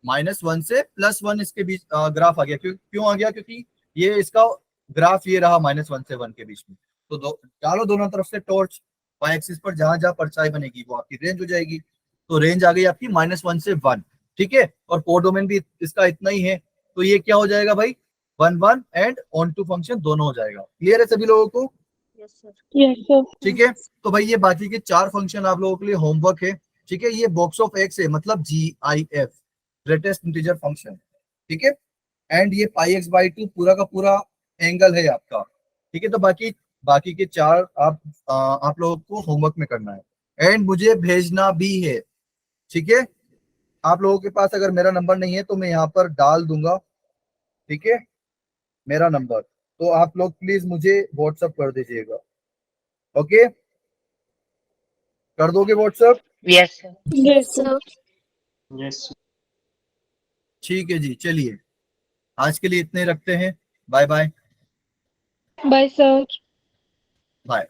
-1 से +1 इसके बीच ग्राफ आ गया। क्यों आ गया, क्योंकि ये इसका ग्राफ ये रहा -1 से 1 के बीच में। तो डालो दोनों तरफ से टॉर्च, y एक्सिस पर जहां जहां परछाई बनेगी वो आपकी रेंज हो जाएगी। तो रेंज आ गई आपकी -1 से 1, ठीक है। और कोडोमेन भी इसका इतना ही है, तो ये क्या हो जाएगा भाई, 1 1 एंड ऑन टू फंक्शन दोनों हो जाएगा। क्लियर है सभी लोगों को? Yes sir. Yes sir. ठीक है। तो भाई ये बाकी के 4 फंक्शन आप लोगों के लिए होमवर्क है, ठीक है। ये बॉक्स ऑफ एक्स है, मतलब GIF, ग्रेटेस्ट इंटीजर फंक्शन, ठीक है। एंड ये πx/2 पूरा का पूरा एंगल है आपका, ठीक है। तो बाकी के 4 आप लोगों को होमवर्क में करना है, एंड मुझे भेजना भी है, ठीक है। आप लोगों के पास अगर मेरा नंबर नहीं है तो मैं यहाँ पर डाल दूंगा, ठीक है, मेरा नंबर। तो आप लोग प्लीज मुझे व्हाट्सअप कर दीजिएगा, ओके, कर दोगे WhatsApp? Yes, sir. Yes sir. Yes ठीक है जी, चलिए आज के लिए इतने रखते हैं। Bye bye. Bye sir. Bye.